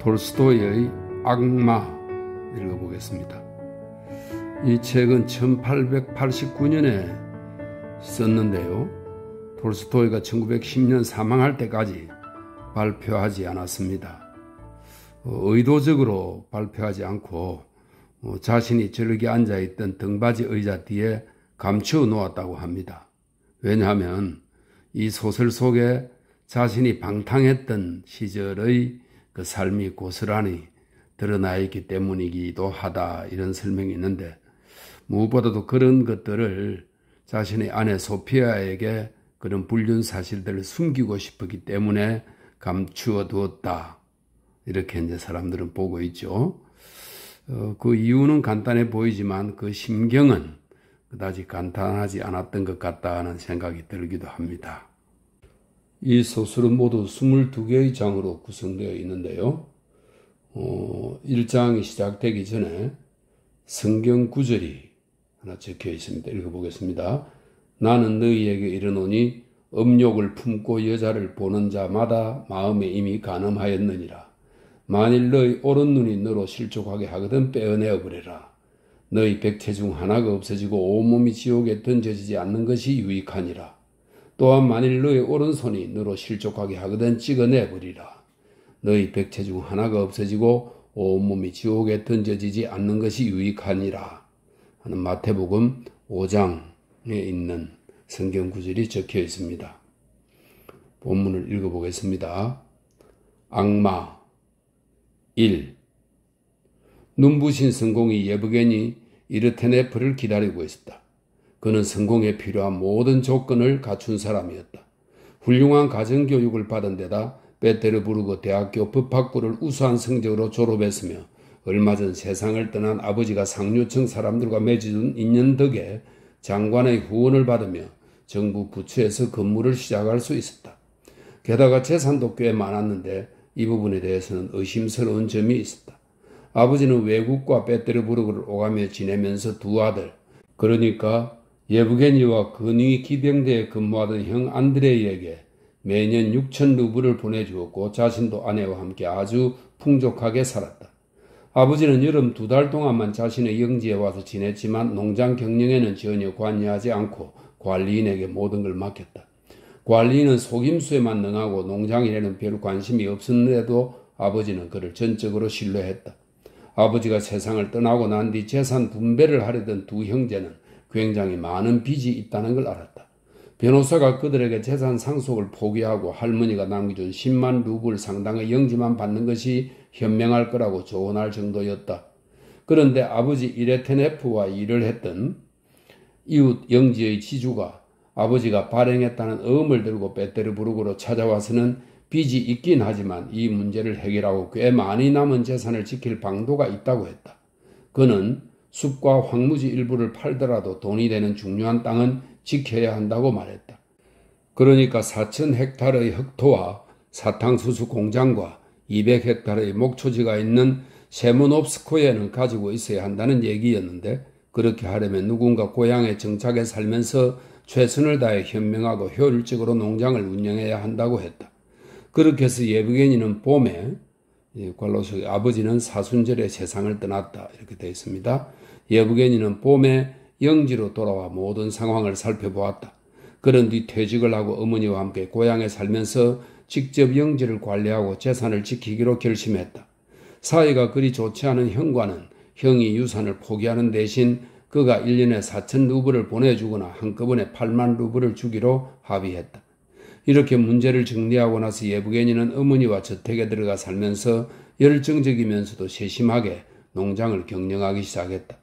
톨스토이의 악마 읽어보겠습니다. 이 책은 1889년에 썼는데요. 톨스토이가 1910년 사망할 때까지 발표하지 않았습니다. 의도적으로 발표하지 않고 자신이 저렇게 앉아있던 등받이 의자 뒤에 감추어 놓았다고 합니다. 왜냐하면 이 소설 속에 자신이 방탕했던 시절의 그 삶이 고스란히 드러나 있기 때문이기도 하다, 이런 설명이 있는데, 무엇보다도 그런 것들을 자신의 아내 소피아에게 그런 불륜 사실들을 숨기고 싶었기 때문에 감추어 두었다, 이렇게 이제 사람들은 보고 있죠. 그 이유는 간단해 보이지만 그 심경은 그다지 간단하지 않았던 것 같다는 생각이 들기도 합니다. 이 소설은 모두 22개의 장으로 구성되어 있는데요. 1장이 시작되기 전에 성경 구절이 하나 적혀 있습니다. 읽어보겠습니다. 나는 너희에게 이르노니 음욕을 품고 여자를 보는 자마다 마음에 이미 간음하였느니라. 만일 너희 오른 눈이 너로 실족하게 하거든 빼어내어 버려라. 너희 백체 중 하나가 없어지고 온몸이 지옥에 던져지지 않는 것이 유익하니라. 또한 만일 너희 오른손이 너로 실족하게 하거든 찍어내버리라. 너희 백체 중 하나가 없어지고 온몸이 지옥에 던져지지 않는 것이 유익하니라 하는 마태복음 5장에 있는 성경 구절이 적혀 있습니다. 본문을 읽어보겠습니다. 악마 1. 눈부신 성공이 예브게니 이르테네프를 기다리고 있었다. 그는 성공에 필요한 모든 조건을 갖춘 사람이었다. 훌륭한 가정교육을 받은 데다 페테르부르크 대학교 법학부를 우수한 성적으로 졸업했으며 얼마 전 세상을 떠난 아버지가 상류층 사람들과 맺은 인연 덕에 장관의 후원을 받으며 정부 부처에서 근무를 시작할 수 있었다. 게다가 재산도 꽤 많았는데 이 부분에 대해서는 의심스러운 점이 있었다. 아버지는 외국과 페테르부르크를 오가며 지내면서 두 아들, 그러니까 예브게니와 근위 기병대에 근무하던 형 안드레이에게 매년 6천 루블을 보내주었고 자신도 아내와 함께 아주 풍족하게 살았다. 아버지는 여름 2달 동안만 자신의 영지에 와서 지냈지만 농장 경영에는 전혀 관여하지 않고 관리인에게 모든 걸 맡겼다. 관리인은 속임수에만 능하고 농장일에는 별 관심이 없었는데도 아버지는 그를 전적으로 신뢰했다. 아버지가 세상을 떠나고 난 뒤 재산 분배를 하려던 두 형제는 굉장히 많은 빚이 있다는 걸 알았다. 변호사가 그들에게 재산 상속을 포기하고 할머니가 남겨준 10만 루블 상당의 영지만 받는 것이 현명할 거라고 조언할 정도였다. 그런데 아버지 이레테네프와 일을 했던 이웃 영지의 지주가 아버지가 발행했다는 어음을 들고 페테르부르크로 찾아와서는 빚이 있긴 하지만 이 문제를 해결하고 꽤 많이 남은 재산을 지킬 방도가 있다고 했다. 그는 숲과 황무지 일부를 팔더라도 돈이 되는 중요한 땅은 지켜야 한다고 말했다. 그러니까 4,000헥타르의 흑토와 사탕수수 공장과 200헥타르의 목초지가 있는 세무노프스코에는 가지고 있어야 한다는 얘기였는데, 그렇게 하려면 누군가 고향에 정착해 살면서 최선을 다해 현명하고 효율적으로 농장을 운영해야 한다고 했다. 그렇게 해서 예브게니는 봄에, 관로서 아버지는 사순절에 세상을 떠났다, 이렇게 되어 있습니다. 예브게니는 봄에 영지로 돌아와 모든 상황을 살펴보았다. 그런 뒤 퇴직을 하고 어머니와 함께 고향에 살면서 직접 영지를 관리하고 재산을 지키기로 결심했다. 사이가 그리 좋지 않은 형과는 형이 유산을 포기하는 대신 그가 1년에 4천 루블을 보내주거나 한꺼번에 8만 루블을 주기로 합의했다. 이렇게 문제를 정리하고 나서 예브게니는 어머니와 저택에 들어가 살면서 열정적이면서도 세심하게 농장을 경영하기 시작했다.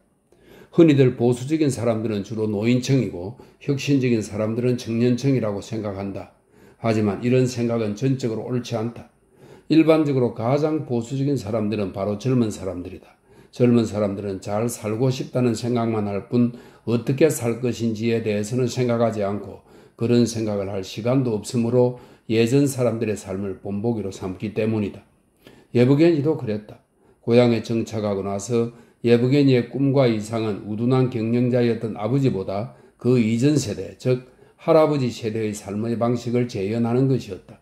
흔히들 보수적인 사람들은 주로 노인층이고 혁신적인 사람들은 청년층이라고 생각한다. 하지만 이런 생각은 전적으로 옳지 않다. 일반적으로 가장 보수적인 사람들은 바로 젊은 사람들이다. 젊은 사람들은 잘 살고 싶다는 생각만 할 뿐 어떻게 살 것인지에 대해서는 생각하지 않고 그런 생각을 할 시간도 없으므로 예전 사람들의 삶을 본보기로 삼기 때문이다. 예브게니도 그랬다. 고향에 정착하고 나서 예브게니의 꿈과 이상은 우둔한 경영자였던 아버지보다 그 이전 세대, 즉 할아버지 세대의 삶의 방식을 재현하는 것이었다.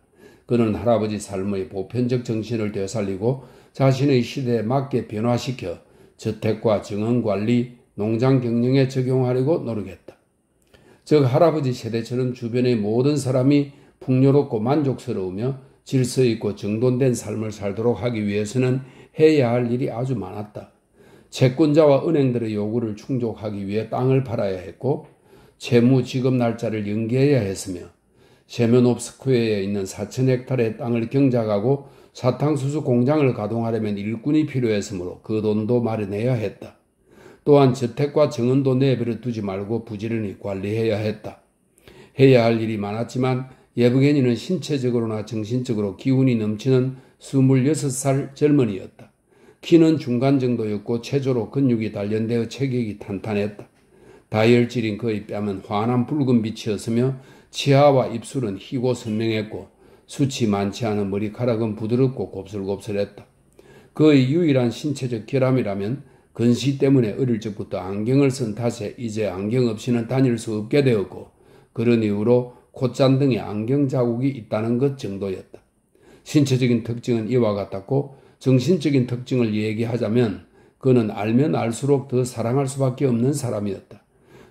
그는 할아버지 삶의 보편적 정신을 되살리고 자신의 시대에 맞게 변화시켜 저택과 정원관리, 농장 경영에 적용하려고 노력했다. 즉 할아버지 세대처럼 주변의 모든 사람이 풍요롭고 만족스러우며 질서 있고 정돈된 삶을 살도록 하기 위해서는 해야 할 일이 아주 많았다. 채권자와 은행들의 요구를 충족하기 위해 땅을 팔아야 했고 채무 지급 날짜를 연기해야 했으며 세면옵스크웨어에 있는 4,000헥타르의 땅을 경작하고 사탕수수 공장을 가동하려면 일꾼이 필요했으므로 그 돈도 마련해야 했다. 또한 저택과 정원도 내버려 두지 말고 부지런히 관리해야 했다. 해야 할 일이 많았지만 예브게니는 신체적으로나 정신적으로 기운이 넘치는 26살 젊은이였다. 키는 중간 정도였고 체조로 근육이 단련되어 체격이 탄탄했다. 다이얼질인 그의 뺨은 환한 붉은 빛이었으며 치아와 입술은 희고 선명했고 숱이 많지 않은 머리카락은 부드럽고 곱슬곱슬했다. 그의 유일한 신체적 결함이라면 근시 때문에 어릴 적부터 안경을 쓴 탓에 이제 안경 없이는 다닐 수 없게 되었고 그런 이유로 콧잔등에 안경 자국이 있다는 것 정도였다. 신체적인 특징은 이와 같았고 정신적인 특징을 얘기하자면 그는 알면 알수록 더 사랑할 수밖에 없는 사람이었다.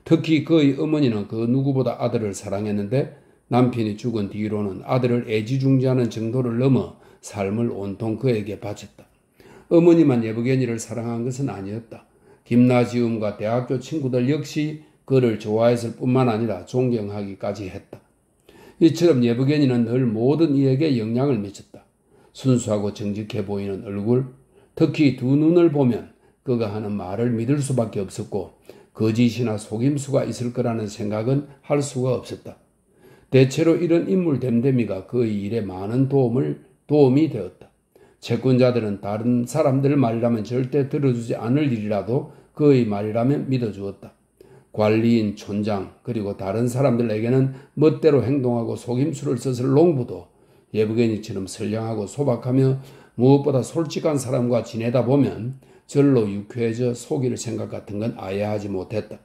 특히 그의 어머니는 그 누구보다 아들을 사랑했는데 남편이 죽은 뒤로는 아들을 애지중지하는 정도를 넘어 삶을 온통 그에게 바쳤다. 어머니만 예브게니를 사랑한 것은 아니었다. 김나지움과 대학교 친구들 역시 그를 좋아했을 뿐만 아니라 존경하기까지 했다. 이처럼 예브게니는 늘 모든 이에게 영향을 미쳤다. 순수하고 정직해 보이는 얼굴, 특히 두 눈을 보면 그가 하는 말을 믿을 수밖에 없었고 거짓이나 속임수가 있을 거라는 생각은 할 수가 없었다. 대체로 이런 인물 됨됨이가 그의 일에 많은 도움이 되었다. 채권자들은 다른 사람들 말이라면 절대 들어주지 않을 일이라도 그의 말이라면 믿어주었다. 관리인, 촌장, 그리고 다른 사람들에게는 멋대로 행동하고 속임수를 썼을 농부도 예브게니처럼 선량하고 소박하며 무엇보다 솔직한 사람과 지내다 보면 절로 유쾌해져 속일 생각 같은 건 아예 하지 못했다.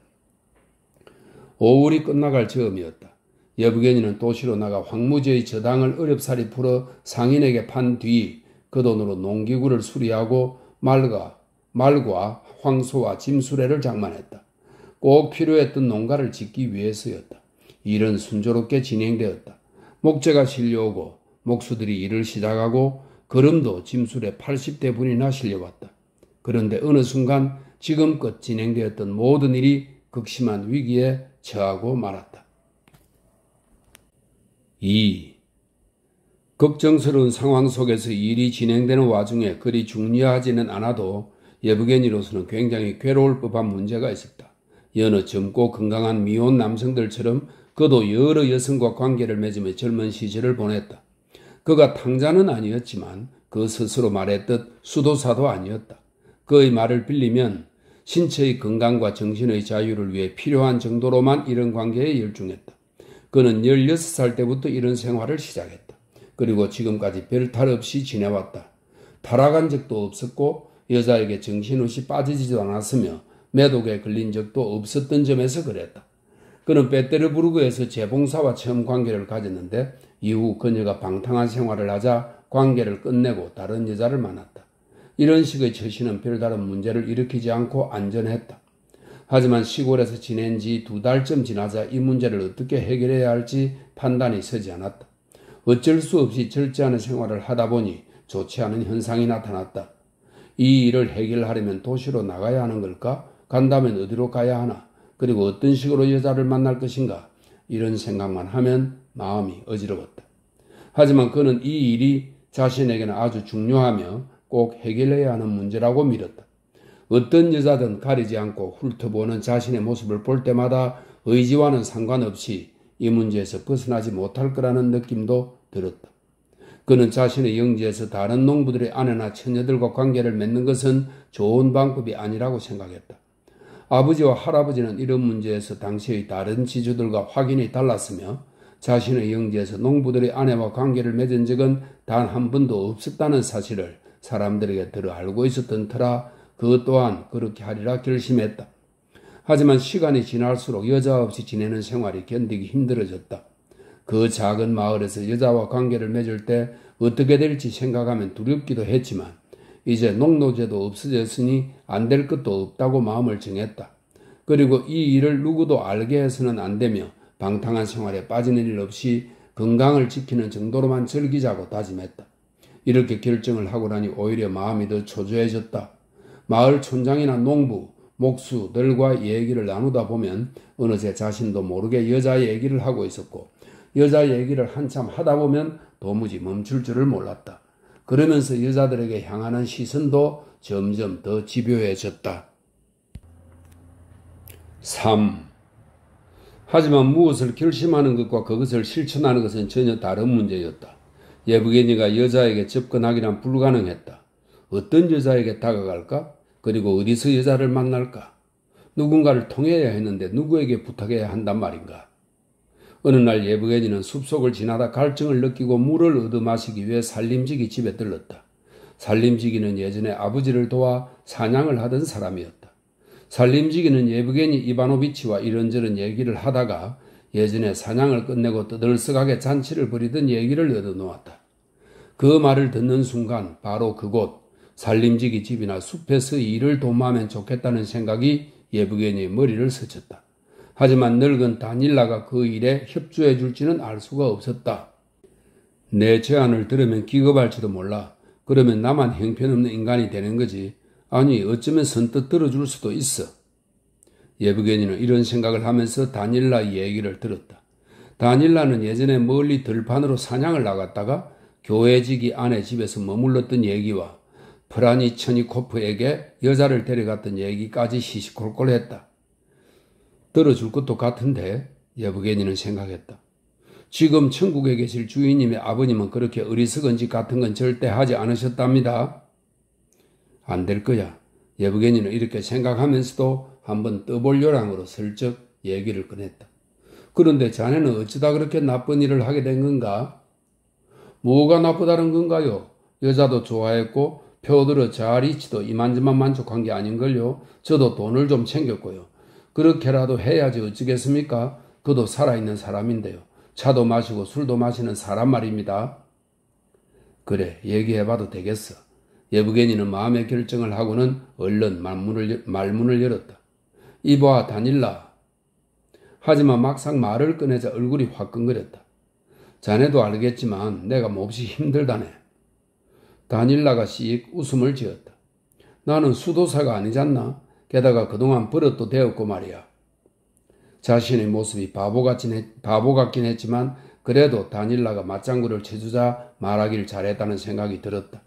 오울이 끝나갈 즈음이었다. 예브게니는 도시로 나가 황무지의 저당을 어렵사리 풀어 상인에게 판 뒤 그 돈으로 농기구를 수리하고 말과 황소와 짐수레를 장만했다. 꼭 필요했던 농가를 짓기 위해서였다. 일은 순조롭게 진행되었다. 목재가 실려오고 목수들이 일을 시작하고 거름도 짐수레 80대 분이나 실려왔다. 그런데 어느 순간 지금껏 진행되었던 모든 일이 극심한 위기에 처하고 말았다. 2. 걱정스러운 상황 속에서 일이 진행되는 와중에 그리 중요하지는 않아도 예브게니로서는 굉장히 괴로울 법한 문제가 있었다. 여느 젊고 건강한 미혼 남성들처럼 그도 여러 여성과 관계를 맺으며 젊은 시절을 보냈다. 그가 탕자는 아니었지만 그 스스로 말했듯 수도사도 아니었다. 그의 말을 빌리면 신체의 건강과 정신의 자유를 위해 필요한 정도로만 이런 관계에 열중했다. 그는 16살 때부터 이런 생활을 시작했다. 그리고 지금까지 별 탈 없이 지내왔다. 타락한 적도 없었고 여자에게 정신없이 빠지지도 않았으며 매독에 걸린 적도 없었던 점에서 그랬다. 그는 베테르부르크에서 재봉사와 처음 관계를 가졌는데 이후 그녀가 방탕한 생활을 하자 관계를 끝내고 다른 여자를 만났다. 이런 식의 처신은 별다른 문제를 일으키지 않고 안전했다. 하지만 시골에서 지낸 지 2달쯤 지나자 이 문제를 어떻게 해결해야 할지 판단이 서지 않았다. 어쩔 수 없이 절제하는 생활을 하다 보니 좋지 않은 현상이 나타났다. 이 일을 해결하려면 도시로 나가야 하는 걸까? 간다면 어디로 가야 하나? 그리고 어떤 식으로 여자를 만날 것인가? 이런 생각만 하면 마음이 어지러웠다. 하지만 그는 이 일이 자신에게는 아주 중요하며 꼭 해결해야 하는 문제라고 믿었다. 어떤 여자든 가리지 않고 훑어보는 자신의 모습을 볼 때마다 의지와는 상관없이 이 문제에서 벗어나지 못할 거라는 느낌도 들었다. 그는 자신의 영지에서 다른 농부들의 아내나 처녀들과 관계를 맺는 것은 좋은 방법이 아니라고 생각했다. 아버지와 할아버지는 이런 문제에서 당시의 다른 지주들과 확연히 달랐으며 자신의 영지에서 농부들의 아내와 관계를 맺은 적은 단 한 번도 없었다는 사실을 사람들에게 들어 알고 있었던 터라 그것 또한 그렇게 하리라 결심했다. 하지만 시간이 지날수록 여자 없이 지내는 생활이 견디기 힘들어졌다. 그 작은 마을에서 여자와 관계를 맺을 때 어떻게 될지 생각하면 두렵기도 했지만 이제 농노제도 없어졌으니 안 될 것도 없다고 마음을 정했다. 그리고 이 일을 누구도 알게 해서는 안 되며 방탕한 생활에 빠지는 일 없이 건강을 지키는 정도로만 즐기자고 다짐했다. 이렇게 결정을 하고 나니 오히려 마음이 더 초조해졌다. 마을 촌장이나 농부, 목수들과 얘기를 나누다 보면 어느새 자신도 모르게 여자 얘기를 하고 있었고 여자 얘기를 한참 하다 보면 도무지 멈출 줄을 몰랐다. 그러면서 여자들에게 향하는 시선도 점점 더 집요해졌다. 3. 하지만 무엇을 결심하는 것과 그것을 실천하는 것은 전혀 다른 문제였다. 예브게니가 여자에게 접근하기란 불가능했다. 어떤 여자에게 다가갈까? 그리고 어디서 여자를 만날까? 누군가를 통해야 했는데 누구에게 부탁해야 한단 말인가? 어느 날 예브게니는 숲속을 지나다 갈증을 느끼고 물을 얻어 마시기 위해 살림지기 집에 들렀다. 살림지기는 예전에 아버지를 도와 사냥을 하던 사람이었다. 살림지기는 예브게니 이바노비치와 이런저런 얘기를 하다가 예전에 사냥을 끝내고 떠들썩하게 잔치를 벌이던 얘기를 얻어놓았다. 그 말을 듣는 순간 바로 그곳 살림지기 집이나 숲에서 일을 도모하면 좋겠다는 생각이 예브게니의 머리를 스쳤다. 하지만 늙은 다닐라가 그 일에 협조해 줄지는 알 수가 없었다. 내 제안을 들으면 기겁할지도 몰라. 그러면 나만 형편없는 인간이 되는 거지. 아니 어쩌면 선뜻 들어줄 수도 있어. 예브게니는 이런 생각을 하면서 다닐라의 얘기를 들었다. 다닐라는 예전에 멀리 들판으로 사냥을 나갔다가 교회지기 아내 집에서 머물렀던 얘기와 프라니 처니코프에게 여자를 데려갔던 얘기까지 시시콜콜했다. 들어줄 것도 같은데 예브게니는 생각했다. 지금 천국에 계실 주인님의 아버님은 그렇게 어리석은 짓 같은 건 절대 하지 않으셨답니다. 안 될 거야. 예브게니는 이렇게 생각하면서도 한번 떠볼 요량으로 슬쩍 얘기를 꺼냈다. 그런데 자네는 어쩌다 그렇게 나쁜 일을 하게 된 건가? 뭐가 나쁘다는 건가요? 여자도 좋아했고 표들어 자리치도 이만저만 만족한 게 아닌걸요. 저도 돈을 좀 챙겼고요. 그렇게라도 해야지 어쩌겠습니까? 그도 살아있는 사람인데요. 차도 마시고 술도 마시는 사람 말입니다. 그래, 얘기해봐도 되겠어. 예브게니는 마음의 결정을 하고는 얼른 말문을 열었다. 이봐, 다닐라. 하지만 막상 말을 꺼내자 얼굴이 화끈거렸다. 자네도 알겠지만 내가 몹시 힘들다네. 다닐라가 씩 웃음을 지었다. 나는 수도사가 아니잖나. 게다가 그동안 버릇도 되었고 말이야. 자신의 모습이 바보 같긴 했지만 그래도 다닐라가 맞장구를 쳐주자 말하길 잘했다는 생각이 들었다.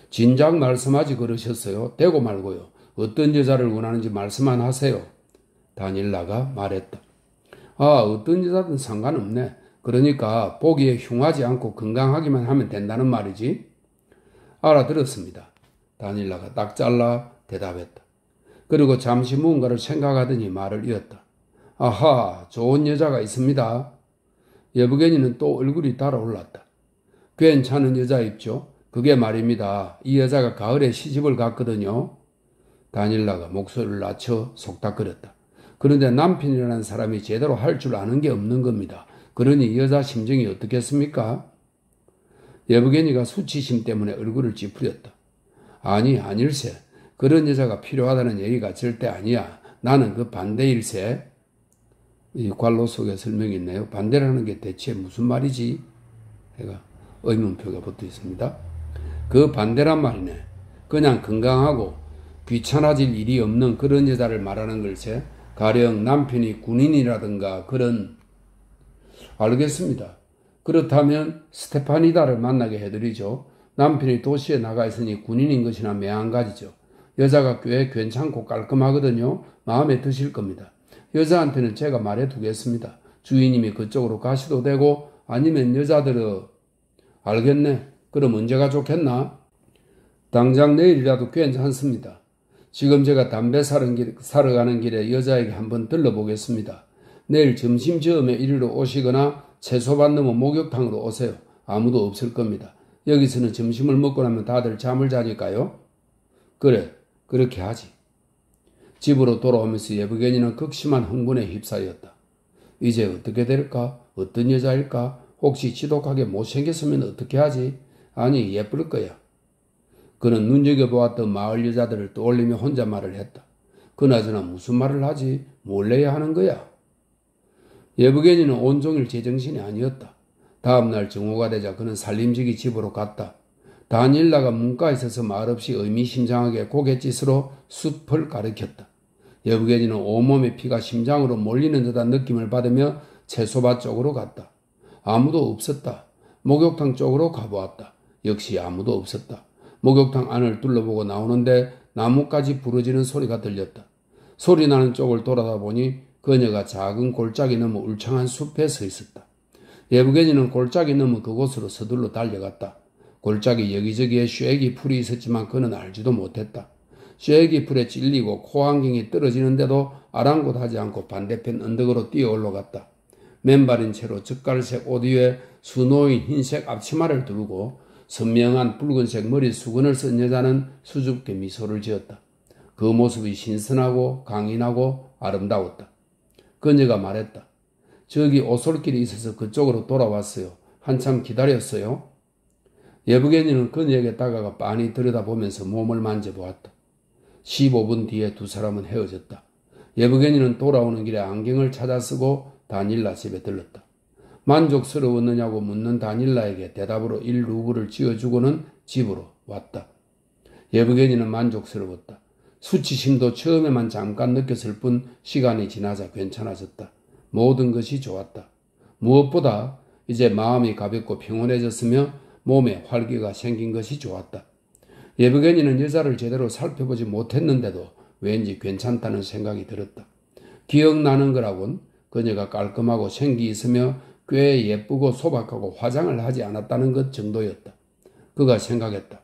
진작 말씀하지 그러셨어요. 되고 말고요. 어떤 여자를 원하는지 말씀만 하세요. 다닐라가 말했다. 아, 어떤 여자든 상관없네. 그러니까 보기에 흉하지 않고 건강하기만 하면 된다는 말이지. 알아들었습니다. 다닐라가 딱 잘라 대답했다. 그리고 잠시 무언가를 생각하더니 말을 이었다. 아하, 좋은 여자가 있습니다. 예브게니는 또 얼굴이 달아올랐다. 괜찮은 여자 입죠? 그게 말입니다. 이 여자가 가을에 시집을 갔거든요. 다닐라가 목소리를 낮춰 속닥거렸다. 그런데 남편이라는 사람이 제대로 할 줄 아는 게 없는 겁니다. 그러니 여자 심정이 어떻겠습니까? 예브게니가 수치심 때문에 얼굴을 찌푸렸다. 아니, 아닐세. 그런 여자가 필요하다는 얘기가 절대 아니야. 나는 그 반대일세. 이 관로 속에 설명이 있네요. 반대라는 게 대체 무슨 말이지? 해가 의문표가 붙어 있습니다. 그 반대란 말이네. 그냥 건강하고 귀찮아질 일이 없는 그런 여자를 말하는 걸세. 가령 남편이 군인이라든가 그런. 알겠습니다. 그렇다면 스테파니다를 만나게 해드리죠. 남편이 도시에 나가 있으니 군인인 것이나 매한가지죠. 여자가 꽤 괜찮고 깔끔하거든요. 마음에 드실 겁니다. 여자한테는 제가 말해두겠습니다. 주인님이 그쪽으로 가셔도 되고 아니면 여자들은 알겠네. 그럼 언제가 좋겠나? 당장 내일이라도 괜찮습니다. 지금 제가 담배 사러 가는 길에 여자에게 한번 들러보겠습니다. 내일 점심쯤에 이리로 오시거나 채소밭 넘어 목욕탕으로 오세요. 아무도 없을 겁니다. 여기서는 점심을 먹고 나면 다들 잠을 자니까요. 그래, 그렇게 하지. 집으로 돌아오면서 예브게니는 극심한 흥분에 휩싸였다. 이제 어떻게 될까? 어떤 여자일까? 혹시 지독하게 못생겼으면 어떻게 하지? 아니, 예쁠 거야. 그는 눈여겨보았던 마을 여자들을 떠올리며 혼자 말을 했다. 그나저나 무슨 말을 하지? 뭘 해야 하는 거야? 예브게니는 온종일 제정신이 아니었다. 다음날 정오가 되자 그는 살림지기 집으로 갔다. 다니엘라가 문가에 서서 말없이 의미심장하게 고갯짓으로 숲을 가리켰다. 예브게니는 온몸의 피가 심장으로 몰리는 듯한 느낌을 받으며 채소밭 쪽으로 갔다. 아무도 없었다. 목욕탕 쪽으로 가보았다. 역시 아무도 없었다. 목욕탕 안을 둘러보고 나오는데 나뭇가지 부러지는 소리가 들렸다. 소리 나는 쪽을 돌아다보니 그녀가 작은 골짜기 너머 울창한 숲에 서 있었다. 예브게니는 골짜기 너머 그곳으로 서둘러 달려갔다. 골짜기 여기저기에 쇠기 풀이 있었지만 그는 알지도 못했다. 쇠기 풀에 찔리고 코안경이 떨어지는데도 아랑곳하지 않고 반대편 언덕으로 뛰어 올라갔다. 맨발인 채로 젓갈색 옷 위에 수놓인 흰색 앞치마를 두르고 선명한 붉은색 머리 수건을 쓴 여자는 수줍게 미소를 지었다. 그 모습이 신선하고 강인하고 아름다웠다. 그녀가 말했다. 저기 오솔길이 있어서 그쪽으로 돌아왔어요. 한참 기다렸어요. 예브게니는 그녀에게 다가가 빤히 들여다보면서 몸을 만져보았다. 15분 뒤에 두 사람은 헤어졌다. 예브게니는 돌아오는 길에 안경을 찾아 쓰고 다닐라 집에 들렀다. 만족스러웠느냐고 묻는 다닐라에게 대답으로 1루블을 쥐어주고는 집으로 왔다. 예브게니는 만족스러웠다. 수치심도 처음에만 잠깐 느꼈을 뿐 시간이 지나자 괜찮아졌다. 모든 것이 좋았다. 무엇보다 이제 마음이 가볍고 평온해졌으며 몸에 활기가 생긴 것이 좋았다. 예브게니는 여자를 제대로 살펴보지 못했는데도 왠지 괜찮다는 생각이 들었다. 기억나는 거라곤 그녀가 깔끔하고 생기 있으며 꽤 예쁘고 소박하고 화장을 하지 않았다는 것 정도였다. 그가 생각했다.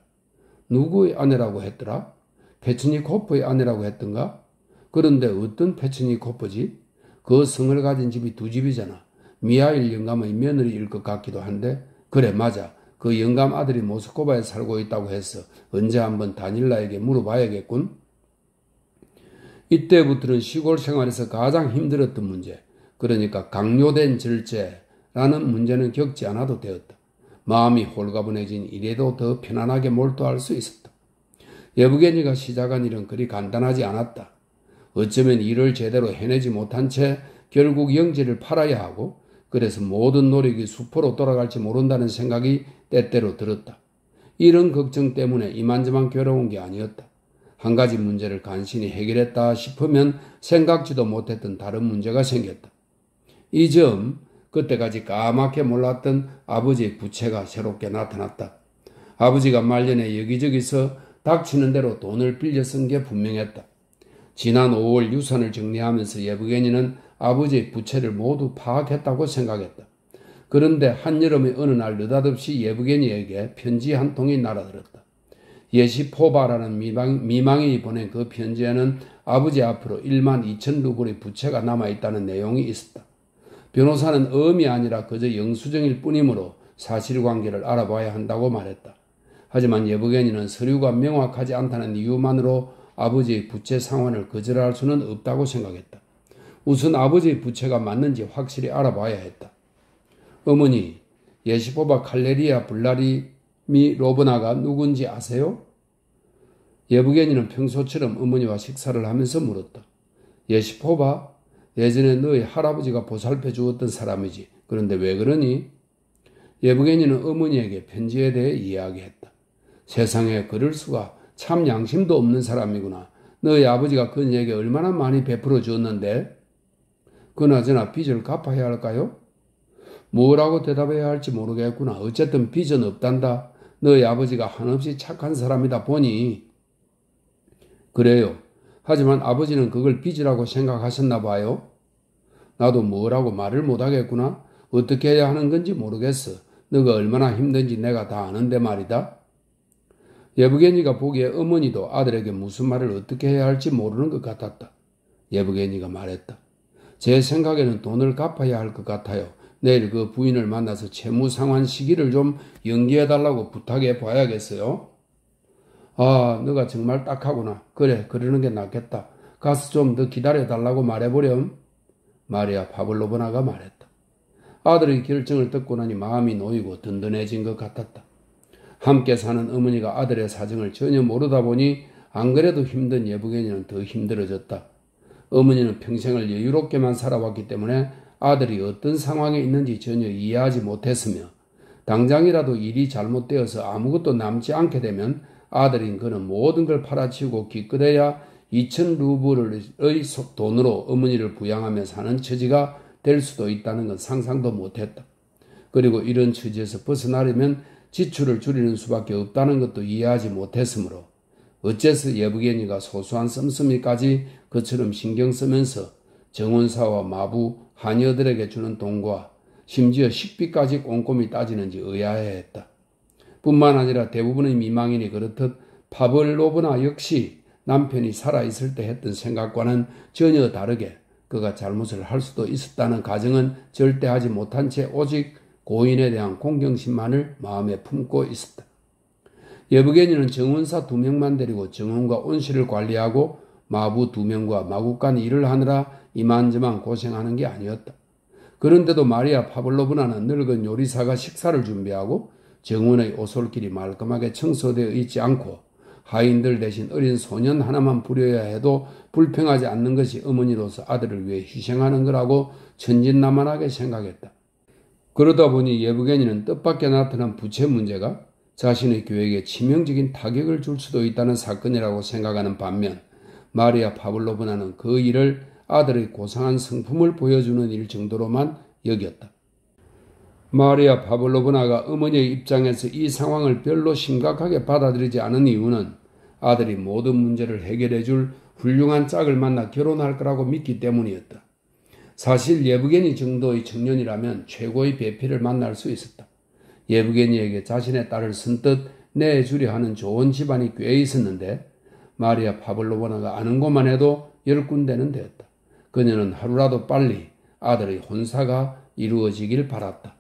누구의 아내라고 했더라? 페츠니코프의 아내라고 했던가? 그런데 어떤 페츠니코프지? 그 성을 가진 집이 두 집이잖아. 미하일 영감의 며느리일 것 같기도 한데 그래 맞아. 그 영감 아들이 모스크바에 살고 있다고 해서 언제 한번 다닐라에게 물어봐야겠군. 이때부터는 시골 생활에서 가장 힘들었던 문제, 그러니까 강요된 절제라는 문제는 겪지 않아도 되었다. 마음이 홀가분해진 이래도 더 편안하게 몰두할 수 있었다. 예브게니가 시작한 일은 그리 간단하지 않았다. 어쩌면 일을 제대로 해내지 못한 채 결국 영지를 팔아야 하고 그래서 모든 노력이 수포로 돌아갈지 모른다는 생각이 때때로 들었다. 이런 걱정 때문에 이만저만 괴로운 게 아니었다. 한 가지 문제를 간신히 해결했다 싶으면 생각지도 못했던 다른 문제가 생겼다. 이 점 그때까지 까맣게 몰랐던 아버지의 부채가 새롭게 나타났다. 아버지가 말년에 여기저기서 닥치는 대로 돈을 빌려 쓴 게 분명했다. 지난 5월 유산을 정리하면서 예브게니는 아버지의 부채를 모두 파악했다고 생각했다. 그런데 한여름의 어느 날 느닷없이 예브게니에게 편지 한 통이 날아들었다. 예시포바라는 미망인이 보낸 그 편지에는 아버지 앞으로 12,000루블의 부채가 남아있다는 내용이 있었다. 변호사는 엄이 아니라 그저 영수증일 뿐이므로 사실관계를 알아봐야 한다고 말했다. 하지만 예브게니는 서류가 명확하지 않다는 이유만으로 아버지의 부채 상환을 거절할 수는 없다고 생각했다. 우선 아버지의 부채가 맞는지 확실히 알아봐야 했다. 어머니, 예시포바 칼레리아 블라리미 로브나가 누군지 아세요? 예브게니는 평소처럼 어머니와 식사를 하면서 물었다. 예시포바? 예전에 너희 할아버지가 보살펴 주었던 사람이지. 그런데 왜 그러니? 예브게니는 어머니에게 편지에 대해 이야기했다. 세상에 그럴 수가, 참 양심도 없는 사람이구나. 너희 아버지가 그녀에게 얼마나 많이 베풀어 주었는데? 그나저나 빚을 갚아야 할까요? 뭐라고 대답해야 할지 모르겠구나. 어쨌든 빚은 없단다. 너희 아버지가 한없이 착한 사람이다 보니. 그래요. 하지만 아버지는 그걸 빚이라고 생각하셨나 봐요. 나도 뭐라고 말을 못하겠구나. 어떻게 해야 하는 건지 모르겠어. 너가 얼마나 힘든지 내가 다 아는데 말이다. 예브게니가 보기에 어머니도 아들에게 무슨 말을 어떻게 해야 할지 모르는 것 같았다. 예브게니가 말했다. 제 생각에는 돈을 갚아야 할 것 같아요. 내일 그 부인을 만나서 채무 상환 시기를 좀 연기해달라고 부탁해 봐야겠어요. 아, 너가 정말 딱하구나. 그래, 그러는 게 낫겠다. 가서 좀 더 기다려달라고 말해보렴. 마리아 파블로브나가 말했다. 아들의 결정을 듣고 나니 마음이 놓이고 든든해진 것 같았다. 함께 사는 어머니가 아들의 사정을 전혀 모르다 보니 안 그래도 힘든 예부견이는 더 힘들어졌다. 어머니는 평생을 여유롭게만 살아왔기 때문에 아들이 어떤 상황에 있는지 전혀 이해하지 못했으며 당장이라도 일이 잘못되어서 아무것도 남지 않게 되면 아들인 그는 모든 걸 팔아치우고 기껏해야 2,000루블의 돈으로 어머니를 부양하며 사는 처지가 될 수도 있다는 건 상상도 못했다. 그리고 이런 처지에서 벗어나려면 지출을 줄이는 수밖에 없다는 것도 이해하지 못했으므로 어째서 예부견이가 소소한 씀씀이까지 그처럼 신경 쓰면서 정원사와 마부, 하녀들에게 주는 돈과 심지어 식비까지 꼼꼼히 따지는지 의아해했다. 뿐만 아니라 대부분의 미망인이 그렇듯 파블로브나 역시 남편이 살아있을 때 했던 생각과는 전혀 다르게 그가 잘못을 할 수도 있었다는 가정은 절대 하지 못한 채 오직 고인에 대한 공경심만을 마음에 품고 있었다. 예부견이는 정원사 2명만 데리고 정원과 온실을 관리하고 마부 2명과 마구간 일을 하느라 이만저만 고생하는 게 아니었다. 그런데도 마리아 파블로브나는 늙은 요리사가 식사를 준비하고 정원의 오솔길이 말끔하게 청소되어 있지 않고 하인들 대신 어린 소년 하나만 부려야 해도 불평하지 않는 것이 어머니로서 아들을 위해 희생하는 거라고 천진난만하게 생각했다. 그러다 보니 예부견이는 뜻밖의 나타난 부채 문제가 자신의 교회에 치명적인 타격을 줄 수도 있다는 사건이라고 생각하는 반면 마리아 파블로브나는 그 일을 아들의 고상한 성품을 보여주는 일 정도로만 여겼다. 마리아 파블로브나가 어머니의 입장에서 이 상황을 별로 심각하게 받아들이지 않은 이유는 아들이 모든 문제를 해결해 줄 훌륭한 짝을 만나 결혼할 거라고 믿기 때문이었다. 사실 예부견이 정도의 청년이라면 최고의 배필을 만날 수 있었다. 예부견이에게 자신의 딸을 선뜻 내주려 하는 좋은 집안이 꽤 있었는데 마리아 파블로브나가 아는 것만 해도 10군데는 되었다. 그녀는 하루라도 빨리 아들의 혼사가 이루어지길 바랐다.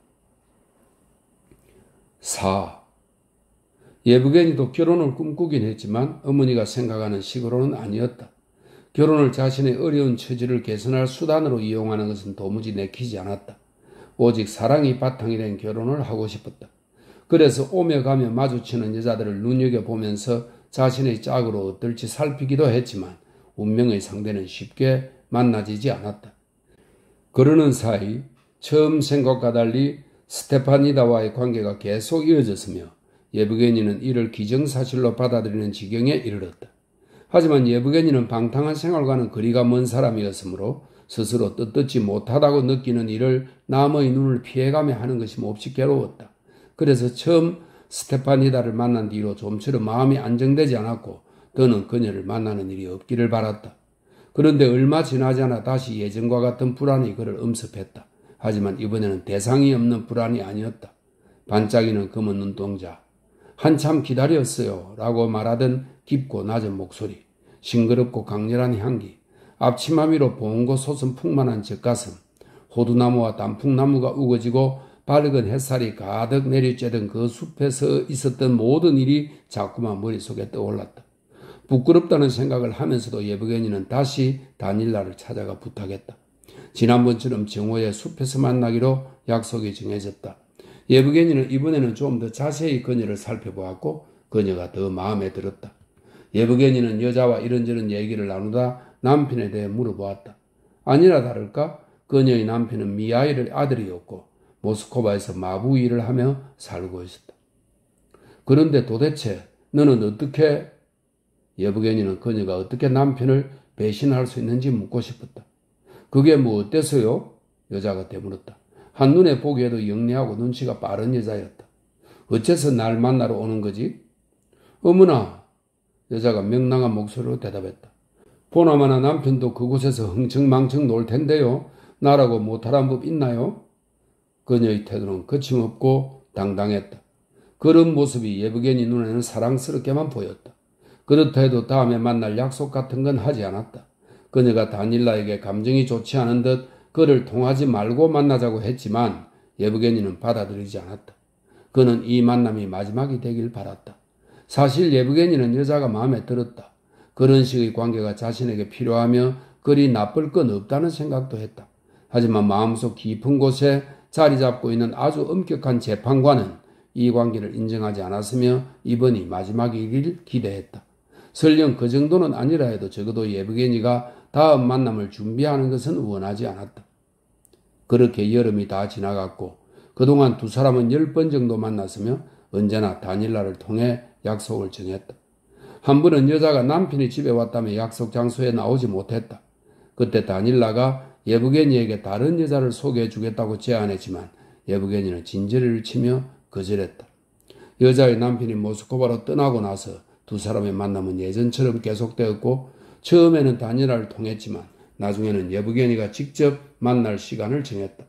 4. 예부견이도 결혼을 꿈꾸긴 했지만 어머니가 생각하는 식으로는 아니었다. 결혼을 자신의 어려운 처지를 개선할 수단으로 이용하는 것은 도무지 내키지 않았다. 오직 사랑이 바탕이 된 결혼을 하고 싶었다. 그래서 오며 가며 마주치는 여자들을 눈여겨보면서 자신의 짝으로 어떨지 살피기도 했지만 운명의 상대는 쉽게 만나지지 않았다. 그러는 사이 처음 생각과 달리 스테파니다와의 관계가 계속 이어졌으며 예부견이는 이를 기정사실로 받아들이는 지경에 이르렀다. 하지만 예부견이는 방탕한 생활과는 거리가 먼 사람이었으므로 스스로 떳떳지 못하다고 느끼는 일을 남의 눈을 피해가며 하는 것이 몹시 괴로웠다. 그래서 처음 스테파니다를 만난 뒤로 좀처럼 마음이 안정되지 않았고 더는 그녀를 만나는 일이 없기를 바랐다. 그런데 얼마 지나지 않아 다시 예전과 같은 불안이 그를 엄습했다. 하지만 이번에는 대상이 없는 불안이 아니었다. 반짝이는 검은 눈동자. 한참 기다렸어요 라고 말하던 깊고 낮은 목소리. 싱그럽고 강렬한 향기. 앞치마 위로 봉고 솟은 풍만한 젖가슴. 호두나무와 단풍나무가 우거지고 밝은 햇살이 가득 내리쬐던 그 숲에서 있었던 모든 일이 자꾸만 머릿속에 떠올랐다. 부끄럽다는 생각을 하면서도 예부견이는 다시 다닐라를 찾아가 부탁했다. 지난번처럼 정오에 숲에서 만나기로 약속이 정해졌다. 예부견이는 이번에는 좀 더 자세히 그녀를 살펴보았고 그녀가 더 마음에 들었다. 예부견이는 여자와 이런저런 얘기를 나누다 남편에 대해 물어보았다. 아니나 다를까 그녀의 남편은 미하일의 아들이었고 모스크바에서 마부 일을 하며 살고 있었다. 그런데 도대체 너는 어떻게 예부견이는 그녀가 어떻게 남편을 배신할 수 있는지 묻고 싶었다. 그게 뭐 어때서요? 여자가 되물었다. 한눈에 보기에도 영리하고 눈치가 빠른 여자였다. 어째서 날 만나러 오는 거지? 어머나, 여자가 명랑한 목소리로 대답했다. 보나마나 남편도 그곳에서 흥청망청 놀 텐데요. 나라고 못하란 법 있나요? 그녀의 태도는 거침없고 당당했다. 그런 모습이 예부견이 눈에는 사랑스럽게만 보였다. 그렇다 해도 다음에 만날 약속 같은 건 하지 않았다. 그녀가 다닐라에게 감정이 좋지 않은 듯 그를 통하지 말고 만나자고 했지만 예부견이는 받아들이지 않았다. 그는 이 만남이 마지막이 되길 바랐다. 사실 예부견이는 여자가 마음에 들었다. 그런 식의 관계가 자신에게 필요하며 그리 나쁠 건 없다는 생각도 했다. 하지만 마음속 깊은 곳에 자리 잡고 있는 아주 엄격한 재판관은 이 관계를 인정하지 않았으며 이번이 마지막이길 기대했다. 설령 그 정도는 아니라 해도 적어도 예브게니가 다음 만남을 준비하는 것은 원하지 않았다. 그렇게 여름이 다 지나갔고 그동안 두 사람은 10번 정도 만났으며 언제나 다닐라를 통해 약속을 정했다. 한 번은 여자가 남편이 집에 왔다며 약속 장소에 나오지 못했다. 그때 다닐라가 예브게니에게 다른 여자를 소개해 주겠다고 제안했지만 예브게니는 진저리를 치며 거절했다. 여자의 남편이 모스크바로 떠나고 나서 두 사람의 만남은 예전처럼 계속되었고 처음에는 다닐라를 통했지만 나중에는 예브게니가 직접 만날 시간을 정했다.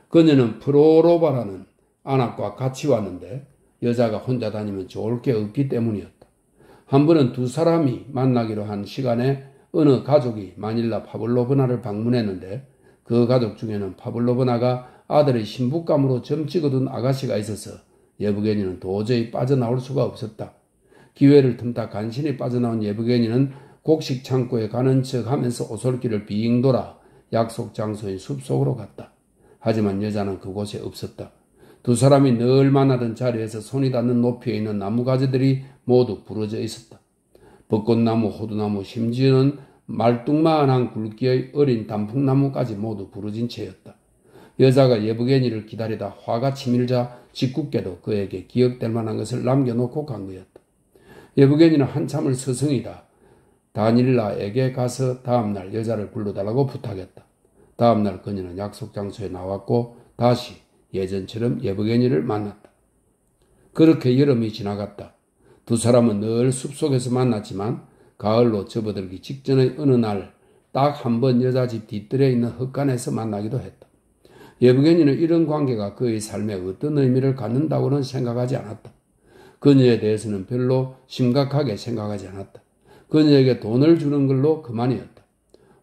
그녀는 프로로바라는 안악과 같이 왔는데 여자가 혼자 다니면 좋을 게 없기 때문이었다. 한 번은 두 사람이 만나기로 한 시간에 어느 가족이 마닐라 파블로브나를 방문했는데 그 가족 중에는 파블로브나가 아들의 신부감으로 점 찍어둔 아가씨가 있어서 예브게니는 도저히 빠져나올 수가 없었다. 기회를 틈타 간신히 빠져나온 예브게니는 곡식 창고에 가는 척 하면서 오솔길을 빙 돌아 약속 장소인 숲속으로 갔다. 하지만 여자는 그곳에 없었다. 두 사람이 늘 만나던 자리에서 손이 닿는 높이에 있는 나무가지들이 모두 부러져 있었다. 벚꽃나무, 호두나무, 심지어는 말뚝만한 굵기의 어린 단풍나무까지 모두 부러진 채였다. 여자가 예브게니를 기다리다 화가 치밀자 짓궂게도 그에게 기억될 만한 것을 남겨놓고 간 거였다. 예브게니는 한참을 서성이다 다닐라에게 가서 다음날 여자를 불러달라고 부탁했다. 다음날 그녀는 약속 장소에 나왔고 다시 예전처럼 예브게니를 만났다. 그렇게 여름이 지나갔다. 두 사람은 늘 숲속에서 만났지만 가을로 접어들기 직전의 어느 날 딱 한 번 여자 집 뒤뜰에 있는 흙간에서 만나기도 했다. 예브게니는 이런 관계가 그의 삶에 어떤 의미를 갖는다고는 생각하지 않았다. 그녀에 대해서는 별로 심각하게 생각하지 않았다. 그녀에게 돈을 주는 걸로 그만이었다.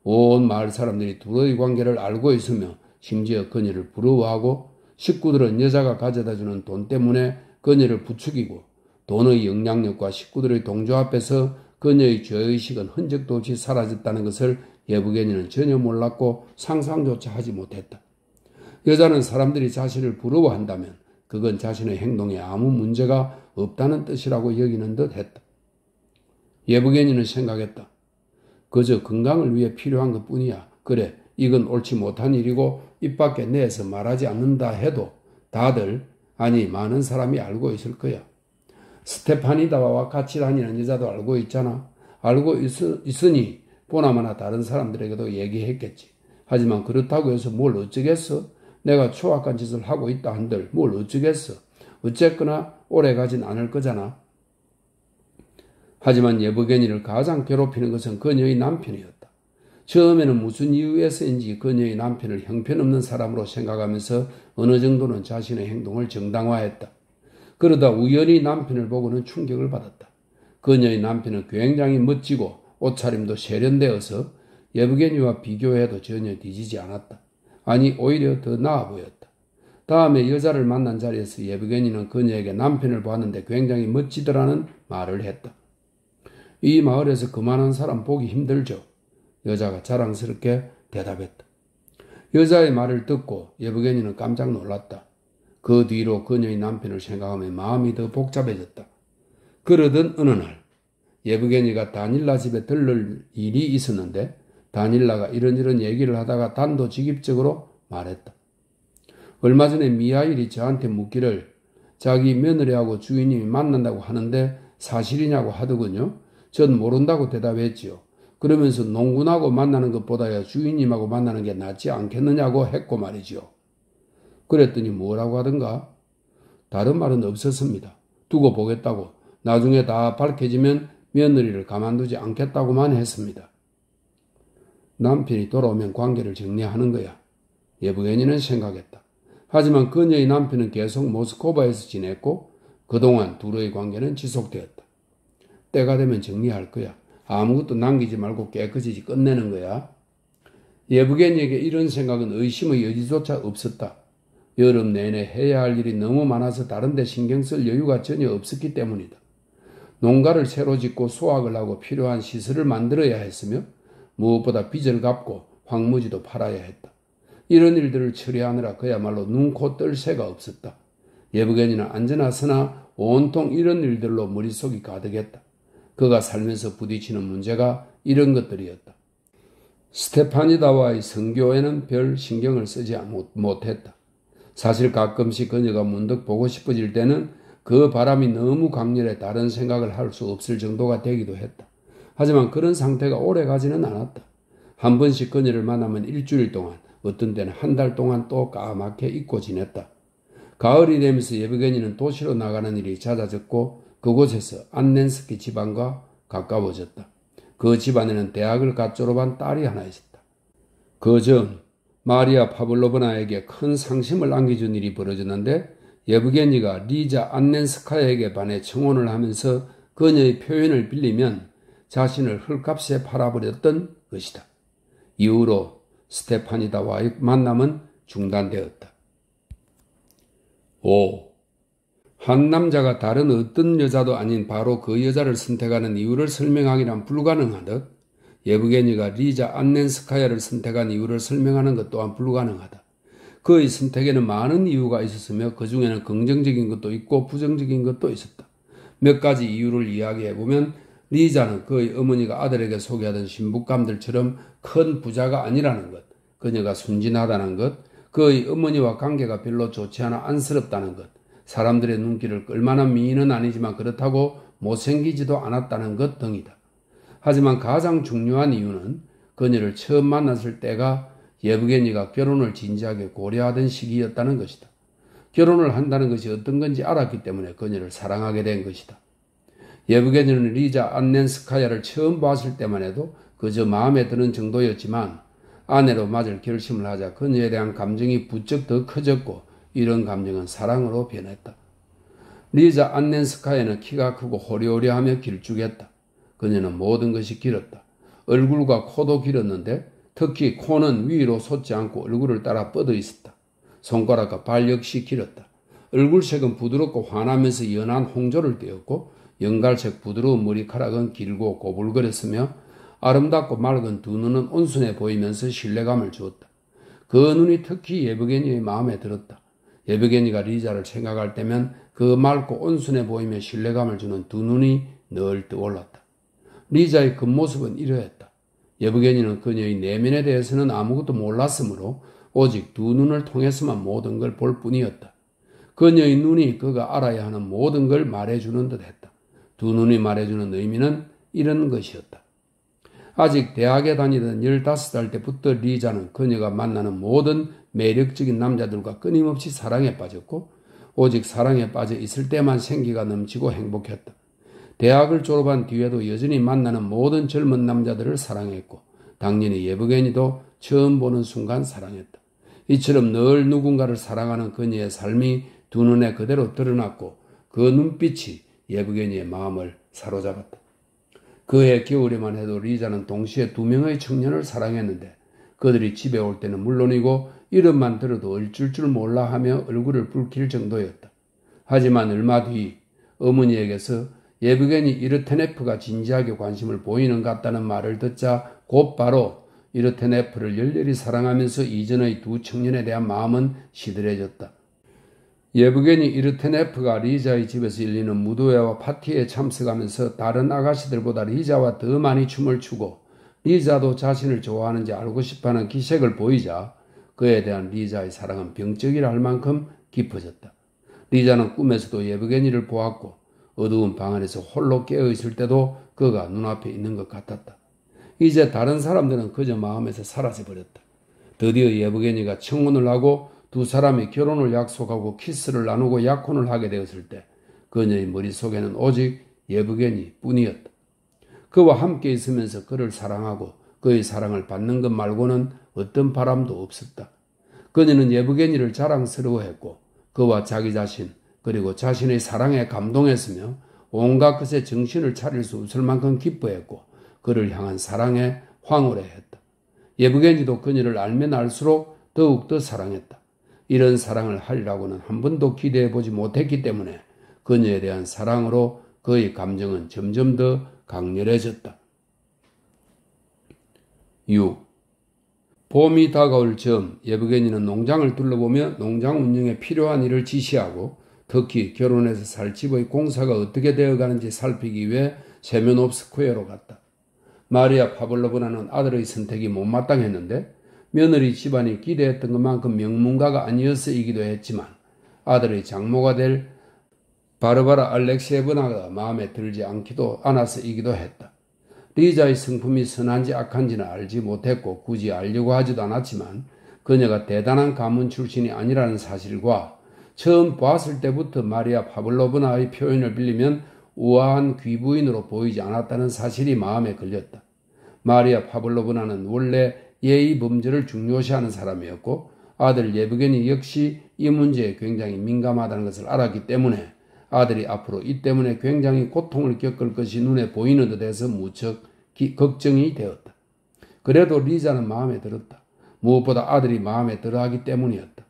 온 마을 사람들이 둘의 관계를 알고 있으며 심지어 그녀를 부러워하고 식구들은 여자가 가져다주는 돈 때문에 그녀를 부추기고 돈의 영향력과 식구들의 동조 앞에서 그녀의 죄의식은 흔적도 없이 사라졌다는 것을 예브게니는 전혀 몰랐고 상상조차 하지 못했다. 여자는 사람들이 자신을 부러워한다면 그건 자신의 행동에 아무 문제가 없다는 뜻이라고 여기는 듯 했다. 예브게니는 생각했다. 그저 건강을 위해 필요한 것뿐이야. 그래, 이건 옳지 못한 일이고 입 밖에 내서 말하지 않는다 해도 다들, 아니 많은 사람이 알고 있을 거야. 스테파니다와 같이 다니는 여자도 알고 있잖아. 알고 있으니 보나마나 다른 사람들에게도 얘기했겠지. 하지만 그렇다고 해서 뭘 어쩌겠어? 내가 추악한 짓을 하고 있다 한들 뭘 어쩌겠어? 어쨌거나 오래가진 않을 거잖아. 하지만 예브게니를 가장 괴롭히는 것은 그녀의 남편이었다. 처음에는 무슨 이유에서인지 그녀의 남편을 형편없는 사람으로 생각하면서 어느 정도는 자신의 행동을 정당화했다. 그러다 우연히 남편을 보고는 충격을 받았다. 그녀의 남편은 굉장히 멋지고 옷차림도 세련되어서 예브게니와 비교해도 전혀 뒤지지 않았다. 아니 오히려 더 나아 보였다. 다음에 여자를 만난 자리에서 예브게니는 그녀에게 남편을 보았는데 굉장히 멋지더라는 말을 했다. 이 마을에서 그만한 사람 보기 힘들죠. 여자가 자랑스럽게 대답했다. 여자의 말을 듣고 예브게니는 깜짝 놀랐다. 그 뒤로 그녀의 남편을 생각하며 마음이 더 복잡해졌다. 그러던 어느 날 예브게니가 다닐라 집에 들를 일이 있었는데 다닐라가 이런저런 얘기를 하다가 단도직입적으로 말했다. 얼마 전에 미하일이 저한테 묻기를 자기 며느리하고 주인님이 만난다고 하는데 사실이냐고 하더군요. 전 모른다고 대답했지요. 그러면서 농군하고 만나는 것보다야 주인님하고 만나는 게 낫지 않겠느냐고 했고 말이지요. 그랬더니 뭐라고 하던가? 다른 말은 없었습니다. 두고 보겠다고. 나중에 다 밝혀지면 며느리를 가만두지 않겠다고만 했습니다. 남편이 돌아오면 관계를 정리하는 거야. 예브게니는 생각했다. 하지만 그녀의 남편은 계속 모스크바에서 지냈고 그동안 둘의 관계는 지속되었다. 때가 되면 정리할 거야. 아무것도 남기지 말고 깨끗이 끝내는 거야. 예브게니에게 이런 생각은 의심의 여지조차 없었다. 여름 내내 해야 할 일이 너무 많아서 다른 데 신경 쓸 여유가 전혀 없었기 때문이다. 농가를 새로 짓고 수확을 하고 필요한 시설을 만들어야 했으며 무엇보다 빚을 갚고 황무지도 팔아야 했다. 이런 일들을 처리하느라 그야말로 눈코 뜰 새가 없었다. 예브게니는 안전하으나 온통 이런 일들로 머릿속이 가득했다. 그가 살면서 부딪히는 문제가 이런 것들이었다. 스테파니다와의 선교에는 별 신경을 쓰지 못했다. 사실 가끔씩 그녀가 문득 보고 싶어질 때는 그 바람이 너무 강렬해 다른 생각을 할 수 없을 정도가 되기도 했다. 하지만 그런 상태가 오래 가지는 않았다. 한 번씩 그녀를 만나면 일주일 동안, 어떤 때는 한 달 동안 또 까맣게 잊고 지냈다. 가을이 되면서 예브게니는 도시로 나가는 일이 잦아졌고 그곳에서 안넨스키 집안과 가까워졌다. 그 집안에는 대학을 갓 졸업한 딸이 하나 있었다. 그 전 마리아 파블로브나에게 큰 상심을 안겨준 일이 벌어졌는데 예브게니가 리자 안넨스카야에게 반해 청혼을 하면서 그녀의 표현을 빌리면 자신을 헐값에 팔아버렸던 것이다. 이후로 스테파니다와의 만남은 중단되었다. 5. 한 남자가 다른 어떤 여자도 아닌 바로 그 여자를 선택하는 이유를 설명하기란 불가능하듯 예브게니가 리자 안넨스카야를 선택한 이유를 설명하는 것 또한 불가능하다. 그의 선택에는 많은 이유가 있었으며 그 중에는 긍정적인 것도 있고 부정적인 것도 있었다. 몇 가지 이유를 이야기해보면 리자는 그의 어머니가 아들에게 소개하던 신부감들처럼 큰 부자가 아니라는 것, 그녀가 순진하다는 것, 그의 어머니와 관계가 별로 좋지 않아 안쓰럽다는 것, 사람들의 눈길을 끌만한 미인은 아니지만 그렇다고 못생기지도 않았다는 것 등이다. 하지만 가장 중요한 이유는 그녀를 처음 만났을 때가 예브게니가 결혼을 진지하게 고려하던 시기였다는 것이다. 결혼을 한다는 것이 어떤 건지 알았기 때문에 그녀를 사랑하게 된 것이다. 예브게니는 리자 안넨스카야를 처음 봤을 때만 해도 그저 마음에 드는 정도였지만 아내로 맞을 결심을 하자 그녀에 대한 감정이 부쩍 더 커졌고 이런 감정은 사랑으로 변했다. 리자 안넨스카야는 키가 크고 호리호리하며 길쭉했다. 그녀는 모든 것이 길었다. 얼굴과 코도 길었는데 특히 코는 위로 솟지 않고 얼굴을 따라 뻗어 있었다. 손가락과 발 역시 길었다. 얼굴색은 부드럽고 환하면서 연한 홍조를 띠었고 연갈색 부드러운 머리카락은 길고 고불거렸으며 아름답고 맑은 두 눈은 온순해 보이면서 신뢰감을 주었다. 그 눈이 특히 예브게니의 마음에 들었다. 예브게니가 리자를 생각할 때면 그 맑고 온순해 보이며 신뢰감을 주는 두 눈이 늘 떠올랐다. 리자의 겉모습은 이러했다. 예브게니는 그녀의 내면에 대해서는 아무것도 몰랐으므로 오직 두 눈을 통해서만 모든 걸 볼 뿐이었다. 그녀의 눈이 그가 알아야 하는 모든 걸 말해주는 듯했다. 두 눈이 말해주는 의미는 이런 것이었다. 아직 대학에 다니던 15살 때부터 리자는 그녀가 만나는 모든 매력적인 남자들과 끊임없이 사랑에 빠졌고 오직 사랑에 빠져 있을 때만 생기가 넘치고 행복했다. 대학을 졸업한 뒤에도 여전히 만나는 모든 젊은 남자들을 사랑했고 당연히 예브게니도 처음 보는 순간 사랑했다. 이처럼 늘 누군가를 사랑하는 그녀의 삶이 두 눈에 그대로 드러났고 그 눈빛이 예브게니의 마음을 사로잡았다. 그해 겨울에만 해도 리자는 동시에 2명의 청년을 사랑했는데 그들이 집에 올 때는 물론이고 이름만 들어도 어쩔 줄 몰라 하며 얼굴을 붉힐 정도였다. 하지만 얼마 뒤 어머니에게서 예브게니 이르테네프가 진지하게 관심을 보이는 것 같다는 말을 듣자 곧바로 이르테네프를 열렬히 사랑하면서 이전의 두 청년에 대한 마음은 시들해졌다. 예브게니 이르테네프가 리자의 집에서 열리는 무도회와 파티에 참석하면서 다른 아가씨들보다 리자와 더 많이 춤을 추고 리자도 자신을 좋아하는지 알고 싶어하는 기색을 보이자 그에 대한 리자의 사랑은 병적이라 할 만큼 깊어졌다. 리자는 꿈에서도 예브게니를 보았고 어두운 방 안에서 홀로 깨어있을 때도 그가 눈앞에 있는 것 같았다. 이제 다른 사람들은 그저 마음에서 사라져버렸다. 드디어 예브게니가 청혼을 하고 두 사람이 결혼을 약속하고 키스를 나누고 약혼을 하게 되었을 때 그녀의 머릿속에는 오직 예브게니 뿐이었다. 그와 함께 있으면서 그를 사랑하고 그의 사랑을 받는 것 말고는 어떤 바람도 없었다. 그녀는 예브게니를 자랑스러워했고 그와 자기 자신 그리고 자신의 사랑에 감동했으며 온갖 것에 정신을 차릴 수 없을 만큼 기뻐했고 그를 향한 사랑에 황홀해했다. 예브게니도 그녀를 알면 알수록 더욱더 사랑했다. 이런 사랑을 하리라고는 한 번도 기대해보지 못했기 때문에 그녀에 대한 사랑으로 그의 감정은 점점 더 강렬해졌다. 6. 봄이 다가올 즈음 예브게니는 농장을 둘러보며 농장 운영에 필요한 일을 지시하고 특히 결혼해서 살 집의 공사가 어떻게 되어가는지 살피기 위해 세면옵스코에로 갔다. 마리아 파블로브나는 아들의 선택이 못마땅했는데 며느리 집안이 기대했던 것만큼 명문가가 아니어서이기도 했지만 아들의 장모가 될 바르바라 알렉시에브나가 마음에 들지 않아서이기도 했다. 리자의 성품이 선한지 악한지는 알지 못했고 굳이 알려고 하지도 않았지만 그녀가 대단한 가문 출신이 아니라는 사실과 처음 봤을 때부터 마리아 파블로브나의 표현을 빌리면 우아한 귀부인으로 보이지 않았다는 사실이 마음에 걸렸다. 마리아 파블로브나는 원래 예의 범절을 중요시하는 사람이었고 아들 예브게니 역시 이 문제에 굉장히 민감하다는 것을 알았기 때문에 아들이 앞으로 이 때문에 굉장히 고통을 겪을 것이 눈에 보이는 듯해서 무척 걱정이 되었다. 그래도 리자는 마음에 들었다. 무엇보다 아들이 마음에 들어하기 때문이었다.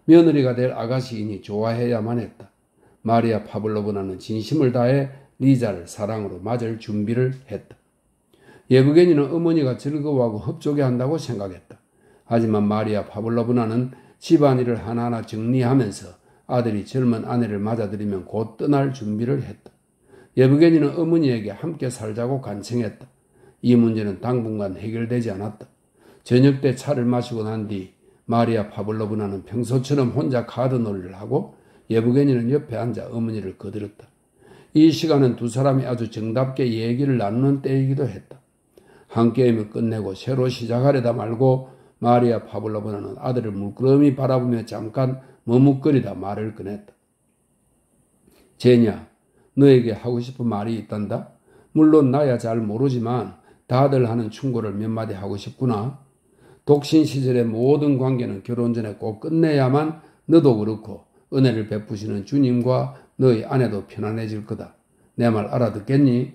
며느리가 될 아가씨이니 좋아해야만 했다. 마리아 파블로브나는 진심을 다해 리자를 사랑으로 맞을 준비를 했다. 예브게니는 어머니가 즐거워하고 흡족해한다고 생각했다. 하지만 마리아 파블로브나는 집안일을 하나하나 정리하면서 아들이 젊은 아내를 맞아들이면 곧 떠날 준비를 했다. 예브게니는 어머니에게 함께 살자고 간청했다. 이 문제는 당분간 해결되지 않았다. 저녁 때 차를 마시고 난 뒤 마리아 파블로브나는 평소처럼 혼자 카드놀이를 하고 예브게니는 옆에 앉아 어머니를 거들었다. 이 시간은 두 사람이 아주 정답게 얘기를 나누는 때이기도 했다. 한 게임을 끝내고 새로 시작하려다 말고 마리아 파블로브나는 아들을 물끄러미 바라보며 잠깐 머뭇거리다 말을 꺼냈다. 제냐, 너에게 하고 싶은 말이 있단다? 물론 나야 잘 모르지만 다들 하는 충고를 몇 마디 하고 싶구나. 독신 시절의 모든 관계는 결혼 전에 꼭 끝내야만 너도 그렇고 은혜를 베푸시는 주님과 너의 아내도 편안해질 거다. 내 말 알아듣겠니?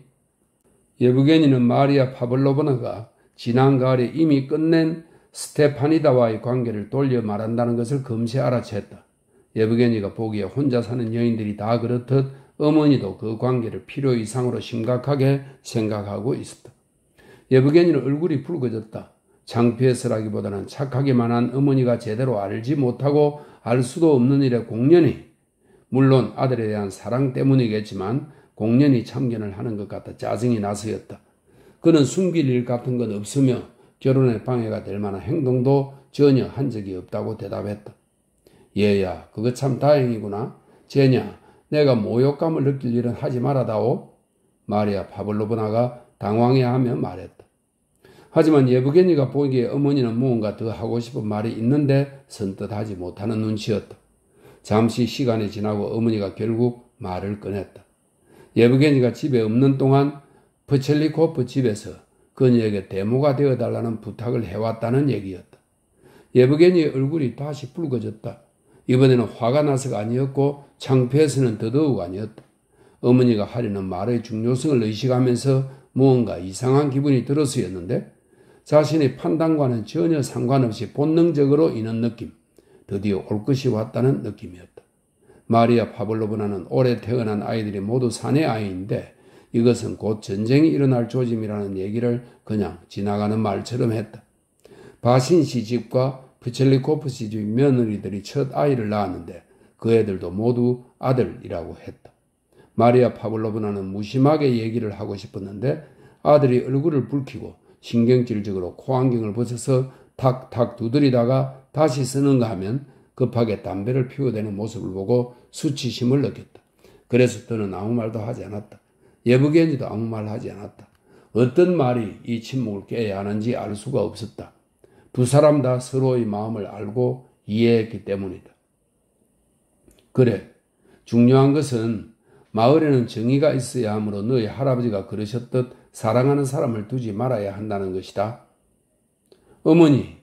예브게니는 마리아 파블로브나가 지난 가을에 이미 끝낸 스테파니다와의 관계를 돌려 말한다는 것을 금세 알아챘다. 예브게니가 보기에 혼자 사는 여인들이 다 그렇듯 어머니도 그 관계를 필요 이상으로 심각하게 생각하고 있었다. 예브게니는 얼굴이 붉어졌다. 창피해서라기보다는 착하기만 한 어머니가 제대로 알지 못하고 알 수도 없는 일에 공연히, 물론 아들에 대한 사랑 때문이겠지만 공연히 참견을 하는 것 같아 짜증이 나서였다. 그는 숨길 일 같은 건 없으며 결혼에 방해가 될 만한 행동도 전혀 한 적이 없다고 대답했다. 얘야, 그거 참 다행이구나. 제냐, 내가 모욕감을 느낄 일은 하지 말아다오. 마리아 파블로브나가 당황해하며 말했다. 하지만 예브게니가 보기에 어머니는 무언가 더 하고 싶은 말이 있는데 선뜻 하지 못하는 눈치였다. 잠시 시간이 지나고 어머니가 결국 말을 꺼냈다. 예브게니가 집에 없는 동안 프첼리코프 집에서 그녀에게 데모가 되어달라는 부탁을 해왔다는 얘기였다. 예브게니의 얼굴이 다시 붉어졌다. 이번에는 화가 나서가 아니었고 창피해서는 더더욱 아니었다. 어머니가 하려는 말의 중요성을 의식하면서 무언가 이상한 기분이 들어서였는데 자신의 판단과는 전혀 상관없이 본능적으로 이는 느낌, 드디어 올 것이 왔다는 느낌이었다. 마리아 파블로브나는 올해 태어난 아이들이 모두 사내 아이인데 이것은 곧 전쟁이 일어날 조짐이라는 얘기를 그냥 지나가는 말처럼 했다. 바신 씨 집과 프첼리코프 씨 집 며느리들이 첫 아이를 낳았는데 그 애들도 모두 아들이라고 했다. 마리아 파블로브나는 무심하게 얘기를 하고 싶었는데 아들이 얼굴을 붉히고 신경질적으로 코안경을 벗어서 탁탁 두드리다가 다시 쓰는가 하면 급하게 담배를 피워대는 모습을 보고 수치심을 느꼈다. 그래서 저는 아무 말도 하지 않았다. 예브게니도 아무 말 하지 않았다. 어떤 말이 이 침묵을 깨야 하는지 알 수가 없었다. 두 사람 다 서로의 마음을 알고 이해했기 때문이다. 그래, 중요한 것은 마을에는 정의가 있어야 하므로 너희 할아버지가 그러셨듯 사랑하는 사람을 두지 말아야 한다는 것이다. 어머니,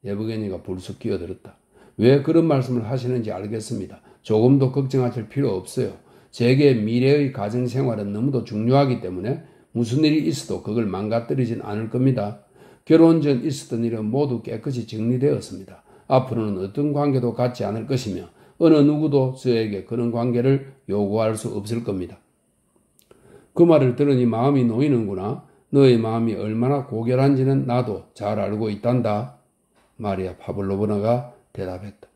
예브게니가 불쑥 끼어들었다. 왜 그런 말씀을 하시는지 알겠습니다. 조금도 걱정하실 필요 없어요. 제게 미래의 가정생활은 너무도 중요하기 때문에 무슨 일이 있어도 그걸 망가뜨리진 않을 겁니다. 결혼 전 있었던 일은 모두 깨끗이 정리되었습니다. 앞으로는 어떤 관계도 갖지 않을 것이며 어느 누구도 저에게 그런 관계를 요구할 수 없을 겁니다. 그 말을 들으니 마음이 놓이는구나. 너의 마음이 얼마나 고결한지는 나도 잘 알고 있단다. 마리아 파블로브나가 대답했다.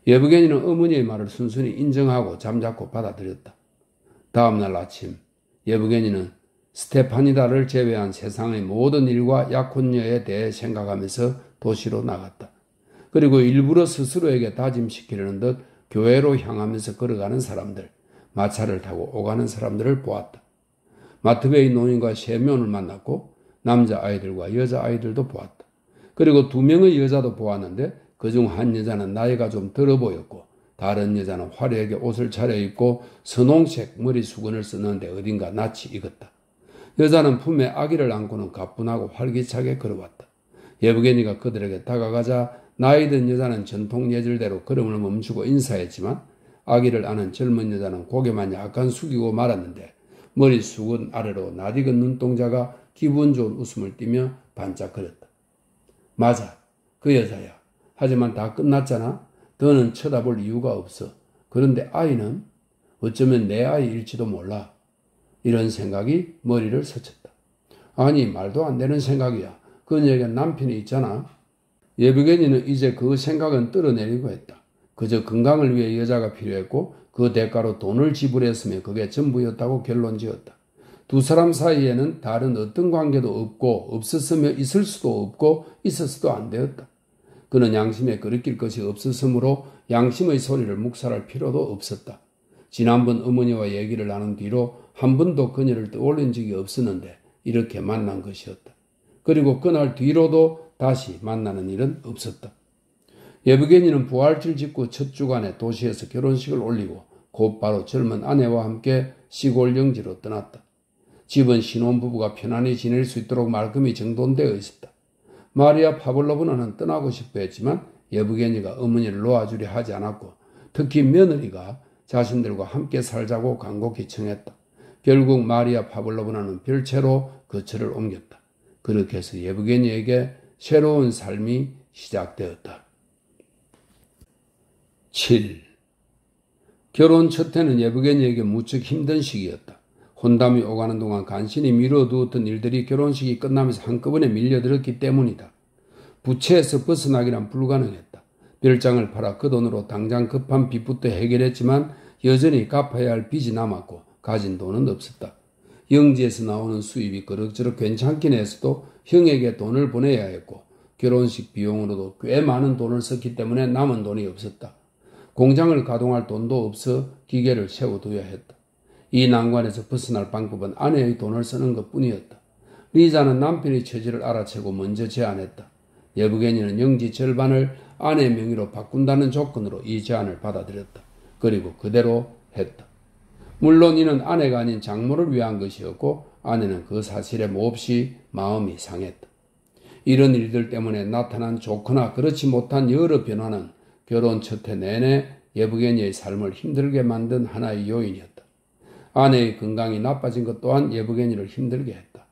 예브게니는 어머니의 말을 순순히 인정하고 잠자코 받아들였다. 다음날 아침 예브게니는 스테파니다를 제외한 세상의 모든 일과 약혼녀에 대해 생각하면서 도시로 나갔다. 그리고 일부러 스스로에게 다짐시키려는 듯 교회로 향하면서 걸어가는 사람들, 마차를 타고 오가는 사람들을 보았다. 마트베이 노인과 3명을 만났고 남자아이들과 여자아이들도 보았다. 그리고 2명의 여자도 보았는데 그중 한 여자는 나이가 좀 들어 보였고 다른 여자는 화려하게 옷을 차려입고 선홍색 머리수건을 썼는데 어딘가 낯이 익었다. 여자는 품에 아기를 안고는 가뿐하고 활기차게 걸어왔다. 예브게니가 그들에게 다가가자 나이 든 여자는 전통 예절대로 걸음을 멈추고 인사했지만 아기를 안은 젊은 여자는 고개만 약간 숙이고 말았는데 머리수건 아래로 낯익은 눈동자가 기분 좋은 웃음을 띠며 반짝거렸다. 맞아, 그 여자야. 하지만 다 끝났잖아. 더는 쳐다볼 이유가 없어. 그런데 아이는 어쩌면 내 아이일지도 몰라. 이런 생각이 머리를 스쳤다. 아니, 말도 안 되는 생각이야. 그녀에겐 남편이 있잖아. 예브게니는 이제 그 생각은 떨어내리고 했다. 그저 건강을 위해 여자가 필요했고 그 대가로 돈을 지불했으며 그게 전부였다고 결론지었다. 두 사람 사이에는 다른 어떤 관계도 없고 없었으며 있을 수도 없고 있었어도 안 되었다. 그는 양심에 거리낄 것이 없었으므로 양심의 소리를 묵살할 필요도 없었다. 지난번 어머니와 얘기를 나눈 뒤로 한 번도 그녀를 떠올린 적이 없었는데 이렇게 만난 것이었다. 그리고 그날 뒤로도 다시 만나는 일은 없었다. 예브게니는 부활절 직후 첫 주간에 도시에서 결혼식을 올리고 곧바로 젊은 아내와 함께 시골 영지로 떠났다. 집은 신혼부부가 편안히 지낼 수 있도록 말끔히 정돈되어 있었다. 마리아 파블로브나는 떠나고 싶어 했지만 예브게니가 어머니를 놓아주려 하지 않았고 특히 며느리가 자신들과 함께 살자고 간곡히 청했다. 결국 마리아 파블로브나는 별채로 거처를 옮겼다. 그렇게 해서 예브게니에게 새로운 삶이 시작되었다. 7. 결혼 첫 해는 예브게니에게 무척 힘든 시기였다. 혼담이 오가는 동안 간신히 미뤄두었던 일들이 결혼식이 끝나면서 한꺼번에 밀려들었기 때문이다. 부채에서 벗어나기란 불가능했다. 별장을 팔아 그 돈으로 당장 급한 빚부터 해결했지만 여전히 갚아야 할 빚이 남았고 가진 돈은 없었다. 영지에서 나오는 수입이 그럭저럭 괜찮긴 했어도 형에게 돈을 보내야 했고 결혼식 비용으로도 꽤 많은 돈을 썼기 때문에 남은 돈이 없었다. 공장을 가동할 돈도 없어 기계를 세워둬야 했다. 이 난관에서 벗어날 방법은 아내의 돈을 쓰는 것뿐이었다. 리자는 남편의 처지를 알아채고 먼저 제안했다. 예브게니는 영지 절반을 아내 명의로 바꾼다는 조건으로 이 제안을 받아들였다. 그리고 그대로 했다. 물론 이는 아내가 아닌 장모를 위한 것이었고 아내는 그 사실에 몹시 마음이 상했다. 이런 일들 때문에 나타난 좋거나 그렇지 못한 여러 변화는 결혼 첫 해 내내 예브게니의 삶을 힘들게 만든 하나의 요인이었다. 아내의 건강이 나빠진 것 또한 예브게니를 힘들게 했다.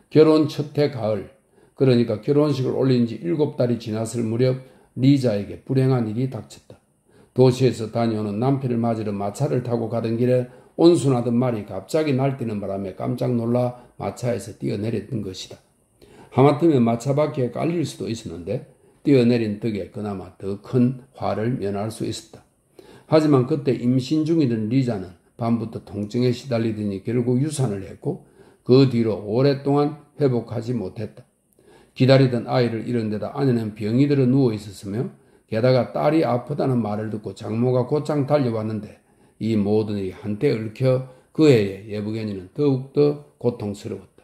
결혼 첫 해 가을, 그러니까 결혼식을 올린 지 7달이 지났을 무렵 리자에게 불행한 일이 닥쳤다. 도시에서 다녀오는 남편을 맞으러 마차를 타고 가던 길에 온순하던 말이 갑자기 날뛰는 바람에 깜짝 놀라 마차에서 뛰어내렸던 것이다. 하마터면 마차 바퀴에 깔릴 수도 있었는데 뛰어내린 덕에 그나마 더 큰 화를 면할 수 있었다. 하지만 그때 임신 중이던 리자는 밤부터 통증에 시달리더니 결국 유산을 했고 그 뒤로 오랫동안 회복하지 못했다. 기다리던 아이를 잃은 데다 아내는 병이 들어 누워 있었으며 게다가 딸이 아프다는 말을 듣고 장모가 곧장 달려왔는데 이 모든 일이 한때 얽혀 그 해에 예브게니는 더욱더 고통스러웠다.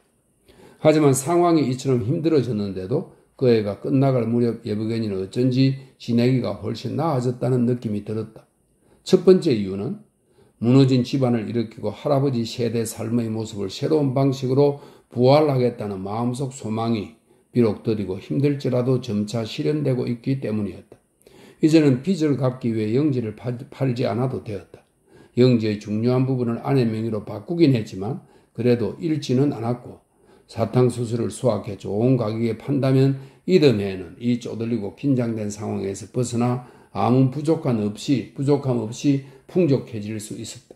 하지만 상황이 이처럼 힘들어졌는데도 그 해가 끝나갈 무렵 예브게니는 어쩐지 지내기가 훨씬 나아졌다는 느낌이 들었다. 첫 번째 이유는 무너진 집안을 일으키고 할아버지 세대 삶의 모습을 새로운 방식으로 부활하겠다는 마음속 소망이 비록 더디고 힘들지라도 점차 실현되고 있기 때문이었다. 이제는 빚을 갚기 위해 영지를 팔지 않아도 되었다. 영지의 중요한 부분을 아내 명의로 바꾸긴 했지만 그래도 잃지는 않았고 사탕수수를 수확해 좋은 가격에 판다면 이듬해에는 이 쪼들리고 긴장된 상황에서 벗어나 아무 부족함 없이 풍족해질 수 있었다.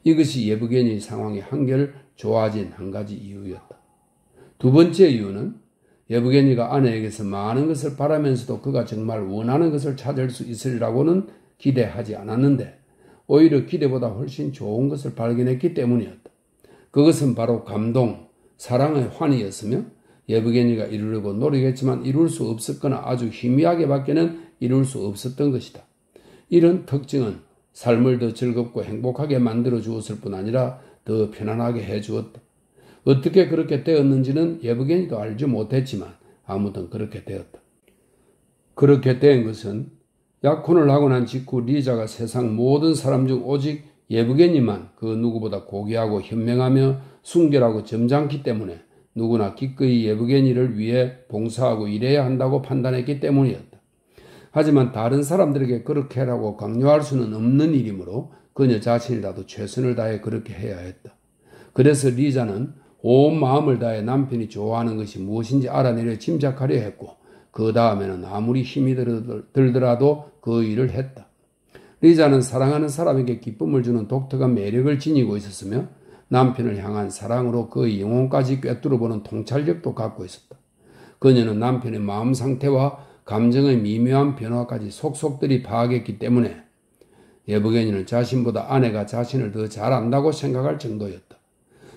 이것이 예브게니의 상황이 한결 좋아진 한 가지 이유였다. 두 번째 이유는 예브게니가 아내에게서 많은 것을 바라면서도 그가 정말 원하는 것을 찾을 수 있으리라고는 기대하지 않았는데 오히려 기대보다 훨씬 좋은 것을 발견했기 때문이었다. 그것은 바로 감동, 사랑의 환희였으며 예브게니가 이루려고 노력했지만 이룰 수 없었거나 아주 희미하게밖에는 이룰 수 없었던 것이다. 이런 특징은 삶을 더 즐겁고 행복하게 만들어 주었을 뿐 아니라 더 편안하게 해 주었다. 어떻게 그렇게 되었는지는 예브게니도 알지 못했지만 아무튼 그렇게 되었다. 그렇게 된 것은 약혼을 하고 난 직후 리자가 세상 모든 사람 중 오직 예브게니만 그 누구보다 고귀하고 현명하며 순결하고 점잖기 때문에 누구나 기꺼이 예브게니를 위해 봉사하고 일해야 한다고 판단했기 때문이었다. 하지만 다른 사람들에게 그렇게 하라고 강요할 수는 없는 일이므로 그녀 자신이라도 최선을 다해 그렇게 해야 했다. 그래서 리자는 온 마음을 다해 남편이 좋아하는 것이 무엇인지 알아내려 짐작하려 했고 그 다음에는 아무리 힘이 들더라도 그 일을 했다. 리자는 사랑하는 사람에게 기쁨을 주는 독특한 매력을 지니고 있었으며 남편을 향한 사랑으로 그의 영혼까지 꿰뚫어보는 통찰력도 갖고 있었다. 그녀는 남편의 마음 상태와 감정의 미묘한 변화까지 속속들이 파악했기 때문에 예브게니는 자신보다 아내가 자신을 더 잘 안다고 생각할 정도였다.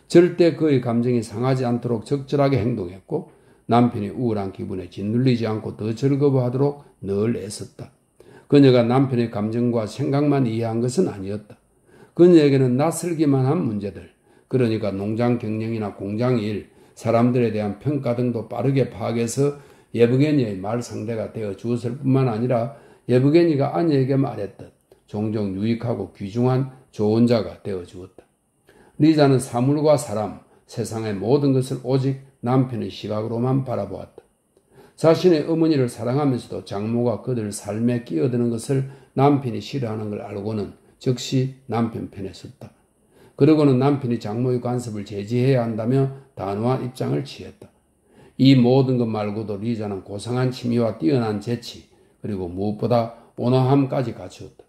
절대 그의 감정이 상하지 않도록 적절하게 행동했고 남편이 우울한 기분에 짓눌리지 않고 더 즐거워하도록 늘 애썼다. 그녀가 남편의 감정과 생각만 이해한 것은 아니었다. 그녀에게는 낯설기만 한 문제들, 그러니까 농장 경영이나 공장 일, 사람들에 대한 평가 등도 빠르게 파악해서 예브게니의 말 상대가 되어 주었을 뿐만 아니라 예브게니가 아내에게 말했듯 종종 유익하고 귀중한 조언자가 되어 주었다. 리자는 사물과 사람, 세상의 모든 것을 오직 남편의 시각으로만 바라보았다. 자신의 어머니를 사랑하면서도 장모가 그들 삶에 끼어드는 것을 남편이 싫어하는 걸 알고는 즉시 남편 편에 섰다. 그러고는 남편이 장모의 간섭을 제지해야 한다며 단호한 입장을 취했다. 이 모든 것 말고도 리자는 고상한 취미와 뛰어난 재치, 그리고 무엇보다 온화함까지 갖추었다.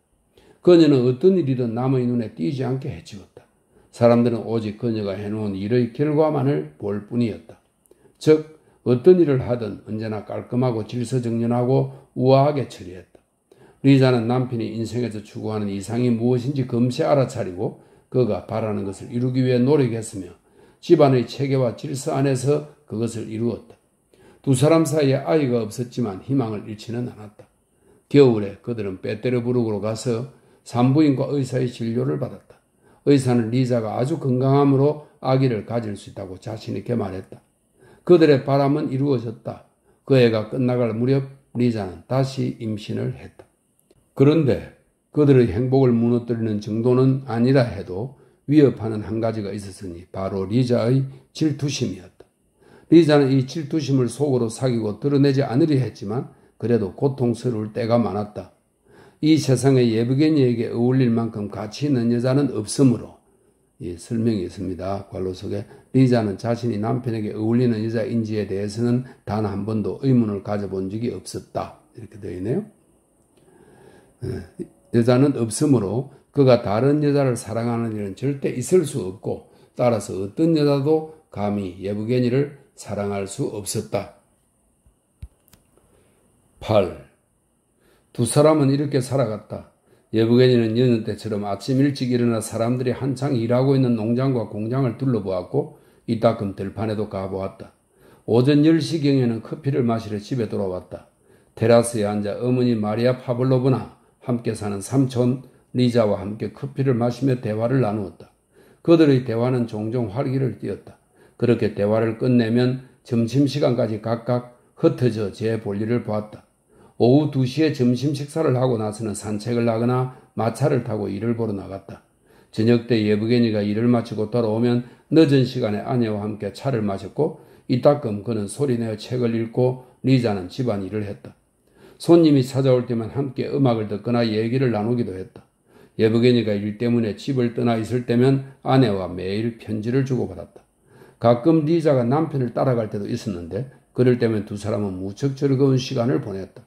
그녀는 어떤 일이든 남의 눈에 띄지 않게 해치웠다. 사람들은 오직 그녀가 해놓은 일의 결과만을 볼 뿐이었다. 즉 어떤 일을 하든 언제나 깔끔하고 질서정연하고 우아하게 처리했다. 리자는 남편이 인생에서 추구하는 이상이 무엇인지 금세 알아차리고 그가 바라는 것을 이루기 위해 노력했으며 집안의 체계와 질서 안에서 그것을 이루었다. 두 사람 사이에 아이가 없었지만 희망을 잃지는 않았다. 겨울에 그들은 빼떼르부르크로 가서 산부인과 의사의 진료를 받았다. 의사는 리자가 아주 건강함으로 아기를 가질 수 있다고 자신있게 말했다. 그들의 바람은 이루어졌다. 그 해가 끝나갈 무렵 리자는 다시 임신을 했다. 그런데 그들의 행복을 무너뜨리는 정도는 아니라 해도 위협하는 한 가지가 있었으니 바로 리자의 질투심이었다. 리자는 이 질투심을 속으로 사귀고 드러내지 않으려 했지만 그래도 고통스러울 때가 많았다. 이 세상에 예브게니에게 어울릴 만큼 가치 있는 여자는 없으므로 설명이 있습니다. 관로 속에 리자는 자신이 남편에게 어울리는 여자인지에 대해서는 단 한 번도 의문을 가져본 적이 없었다. 이렇게 되어 있네요. 여자는 없으므로 그가 다른 여자를 사랑하는 일은 절대 있을 수 없고 따라서 어떤 여자도 감히 예브게니를 사랑할 수 없었다. 8. 두 사람은 이렇게 살아갔다. 예브게니는 여느 때처럼 아침 일찍 일어나 사람들이 한창 일하고 있는 농장과 공장을 둘러보았고 이따금 들판에도 가보았다. 오전 10시경에는 커피를 마시러 집에 돌아왔다. 테라스에 앉아 어머니 마리아 파블로브나 함께 사는 삼촌 리자와 함께 커피를 마시며 대화를 나누었다. 그들의 대화는 종종 활기를 띠었다. 그렇게 대화를 끝내면 점심시간까지 각각 흩어져 제 볼일을 보았다. 오후 2시에 점심 식사를 하고 나서는 산책을 하거나 마차를 타고 일을 보러 나갔다. 저녁 때 예브게니가 일을 마치고 돌아오면 늦은 시간에 아내와 함께 차를 마셨고 이따금 그는 소리내어 책을 읽고 리자는 집안일을 했다. 손님이 찾아올 때만 함께 음악을 듣거나 얘기를 나누기도 했다. 예브게니가 일 때문에 집을 떠나 있을 때면 아내와 매일 편지를 주고받았다. 가끔 리자가 남편을 따라갈 때도 있었는데 그럴 때면 두 사람은 무척 즐거운 시간을 보냈다.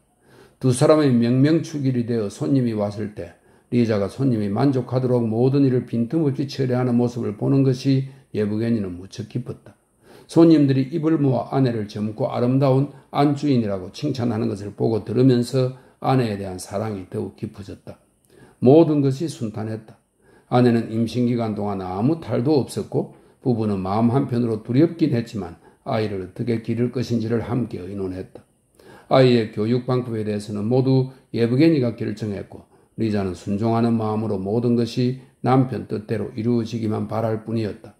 두 사람의 명명축일이 되어 손님이 왔을 때 리자가 손님이 만족하도록 모든 일을 빈틈없이 처리하는 모습을 보는 것이 예브게니는 무척 기뻤다. 손님들이 입을 모아 아내를 젊고 아름다운 안주인이라고 칭찬하는 것을 보고 들으면서 아내에 대한 사랑이 더욱 깊어졌다. 모든 것이 순탄했다. 아내는 임신기간 동안 아무 탈도 없었고 부부는 마음 한편으로 두렵긴 했지만 아이를 어떻게 기를 것인지를 함께 의논했다. 아이의 교육 방법에 대해서는 모두 예브게니가 결정했고 리자는 순종하는 마음으로 모든 것이 남편 뜻대로 이루어지기만 바랄 뿐이었다.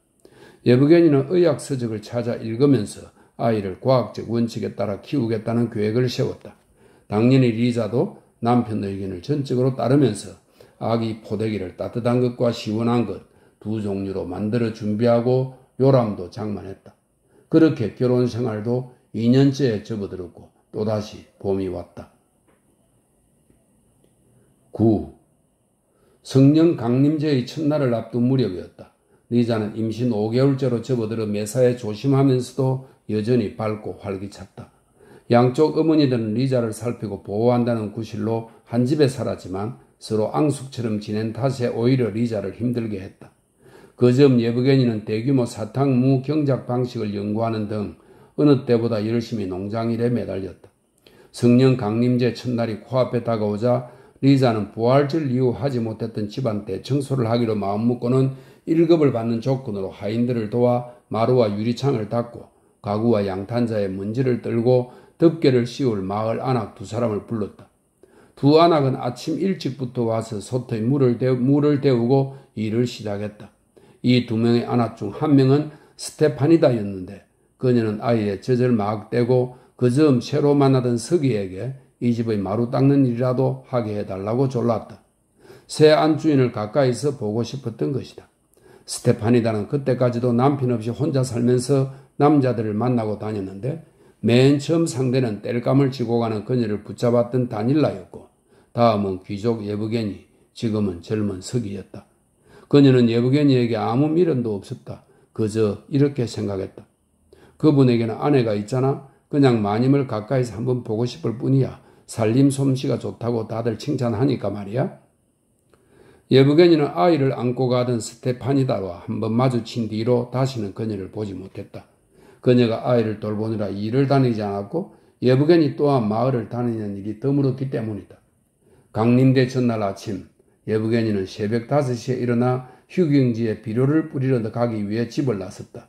예브게니는 의학 서적을 찾아 읽으면서 아이를 과학적 원칙에 따라 키우겠다는 계획을 세웠다. 당연히 리자도 남편 의견을 전적으로 따르면서 아기 포대기를 따뜻한 것과 시원한 것 두 종류로 만들어 준비하고 요람도 장만했다. 그렇게 결혼 생활도 2년째에 접어들었고 또다시 봄이 왔다. 9. 성령 강림제의 첫날을 앞둔 무렵이었다. 리자는 임신 5개월째로 접어들어 매사에 조심하면서도 여전히 밝고 활기찼다. 양쪽 어머니들은 리자를 살피고 보호한다는 구실로 한 집에 살았지만 서로 앙숙처럼 지낸 탓에 오히려 리자를 힘들게 했다. 그 점 예브게니는 대규모 사탕무 경작 방식을 연구하는 등 어느 때보다 열심히 농장일에 매달렸다. 성령 강림제 첫날이 코앞에 다가오자 리자는 부활절 이후 하지 못했던 집안 대청소를 하기로 마음먹고는 1급을 받는 조건으로 하인들을 도와 마루와 유리창을 닦고 가구와 양탄자에 먼지를 떨고 덮개를 씌울 마을 아낙 두 사람을 불렀다. 두 아낙은 아침 일찍부터 와서 솥에 물을 데우고 일을 시작했다. 이 두 명의 아낙 중 한 명은 스테파니다였는데 그녀는 아이의 젖을 막 떼고 그즈음 새로 만나던 서기에게 이 집의 마루 닦는 일이라도 하게 해달라고 졸랐다. 새 안주인을 가까이서 보고 싶었던 것이다. 스테파니다는 그때까지도 남편 없이 혼자 살면서 남자들을 만나고 다녔는데 맨 처음 상대는 땔감을 지고 가는 그녀를 붙잡았던 다닐라였고 다음은 귀족 예브게니, 지금은 젊은 서기였다. 그녀는 예브게니에게 아무 미련도 없었다. 그저 이렇게 생각했다. 그분에게는 아내가 있잖아. 그냥 마님을 가까이서 한번 보고 싶을 뿐이야. 살림 솜씨가 좋다고 다들 칭찬하니까 말이야. 예브게니는 아이를 안고 가던 스테파니다와 한번 마주친 뒤로 다시는 그녀를 보지 못했다. 그녀가 아이를 돌보느라 일을 다니지 않았고 예브게니 또한 마을을 다니는 일이 드물었기 때문이다. 강림대 전날 아침 예브게니는 새벽 5시에 일어나 휴경지에 비료를 뿌리러 가기 위해 집을 나섰다.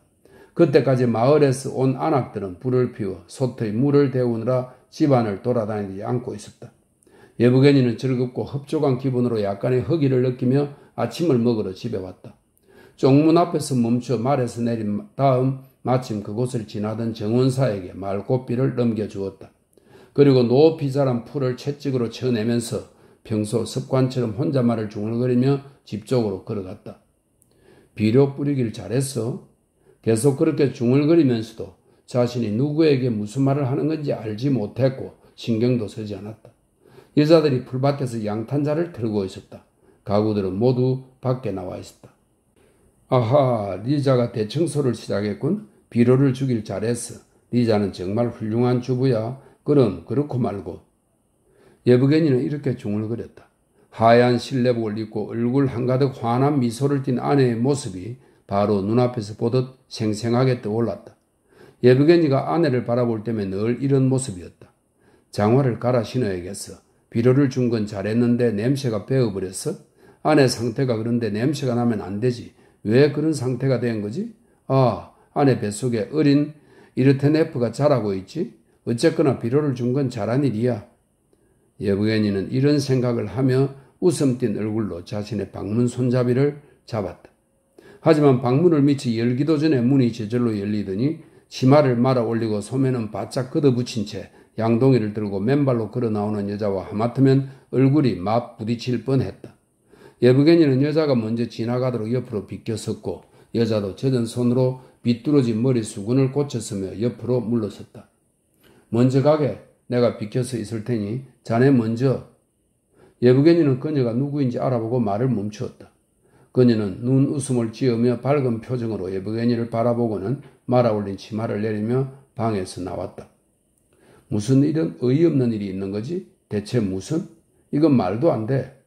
그때까지 마을에서 온 아낙들은 불을 피워 솥의 물을 데우느라 집안을 돌아다니지 않고 있었다. 예브게니는 즐겁고 흡족한 기분으로 약간의 허기를 느끼며 아침을 먹으러 집에 왔다. 쪽문 앞에서 멈춰 말에서 내린 다음 마침 그곳을 지나던 정원사에게 말고삐를 넘겨주었다. 그리고 높이 자란 풀을 채찍으로 쳐내면서 평소 습관처럼 혼잣말을 중얼거리며 집 쪽으로 걸어갔다. 비료 뿌리길 잘했어. 계속 그렇게 중얼거리면서도 자신이 누구에게 무슨 말을 하는 건지 알지 못했고 신경도 쓰지 않았다. 여자들이 풀밭에서 양탄자를 틀고 있었다. 가구들은 모두 밖에 나와 있었다. 아하, 리자가 대청소를 시작했군. 비료를 주길 잘했어. 리자는 정말 훌륭한 주부야. 그럼 그렇고 말고. 예브게니는 이렇게 중얼거렸다. 하얀 실내복을 입고 얼굴 한가득 환한 미소를 띤 아내의 모습이 바로 눈앞에서 보듯 생생하게 떠올랐다. 예브게니가 아내를 바라볼 때면 늘 이런 모습이었다. 장화를 갈아 신어야겠어. 비료를 준 건 잘했는데 냄새가 배어버렸어? 아내 상태가 그런데 냄새가 나면 안 되지. 왜 그런 상태가 된 거지? 아, 아내 뱃속에 어린 이르테네프가 자라고 있지? 어쨌거나 비료를 준 건 잘한 일이야. 예브게니는 이런 생각을 하며 웃음 띤 얼굴로 자신의 방문 손잡이를 잡았다. 하지만 방문을 미치 열기도 전에 문이 저절로 열리더니 치마를 말아 올리고 소매는 바짝 걷어붙인 채 양동이를 들고 맨발로 걸어 나오는 여자와 하마터면 얼굴이 막 부딪힐 뻔했다. 예브게니는 여자가 먼저 지나가도록 옆으로 비껴섰고 여자도 젖은 손으로 비뚤어진 머리 수건을 고쳤으며 옆으로 물러섰다. 먼저 가게. 내가 비켜서 있을 테니 자네 먼저. 예브게니는 그녀가 누구인지 알아보고 말을 멈추었다. 그녀는 눈웃음을 지으며 밝은 표정으로 예브게니를 바라보고는 말아올린 치마를 내리며 방에서 나왔다. 무슨 이런 어이없는 일이 있는 거지? 대체 무슨? 이건 말도 안 돼.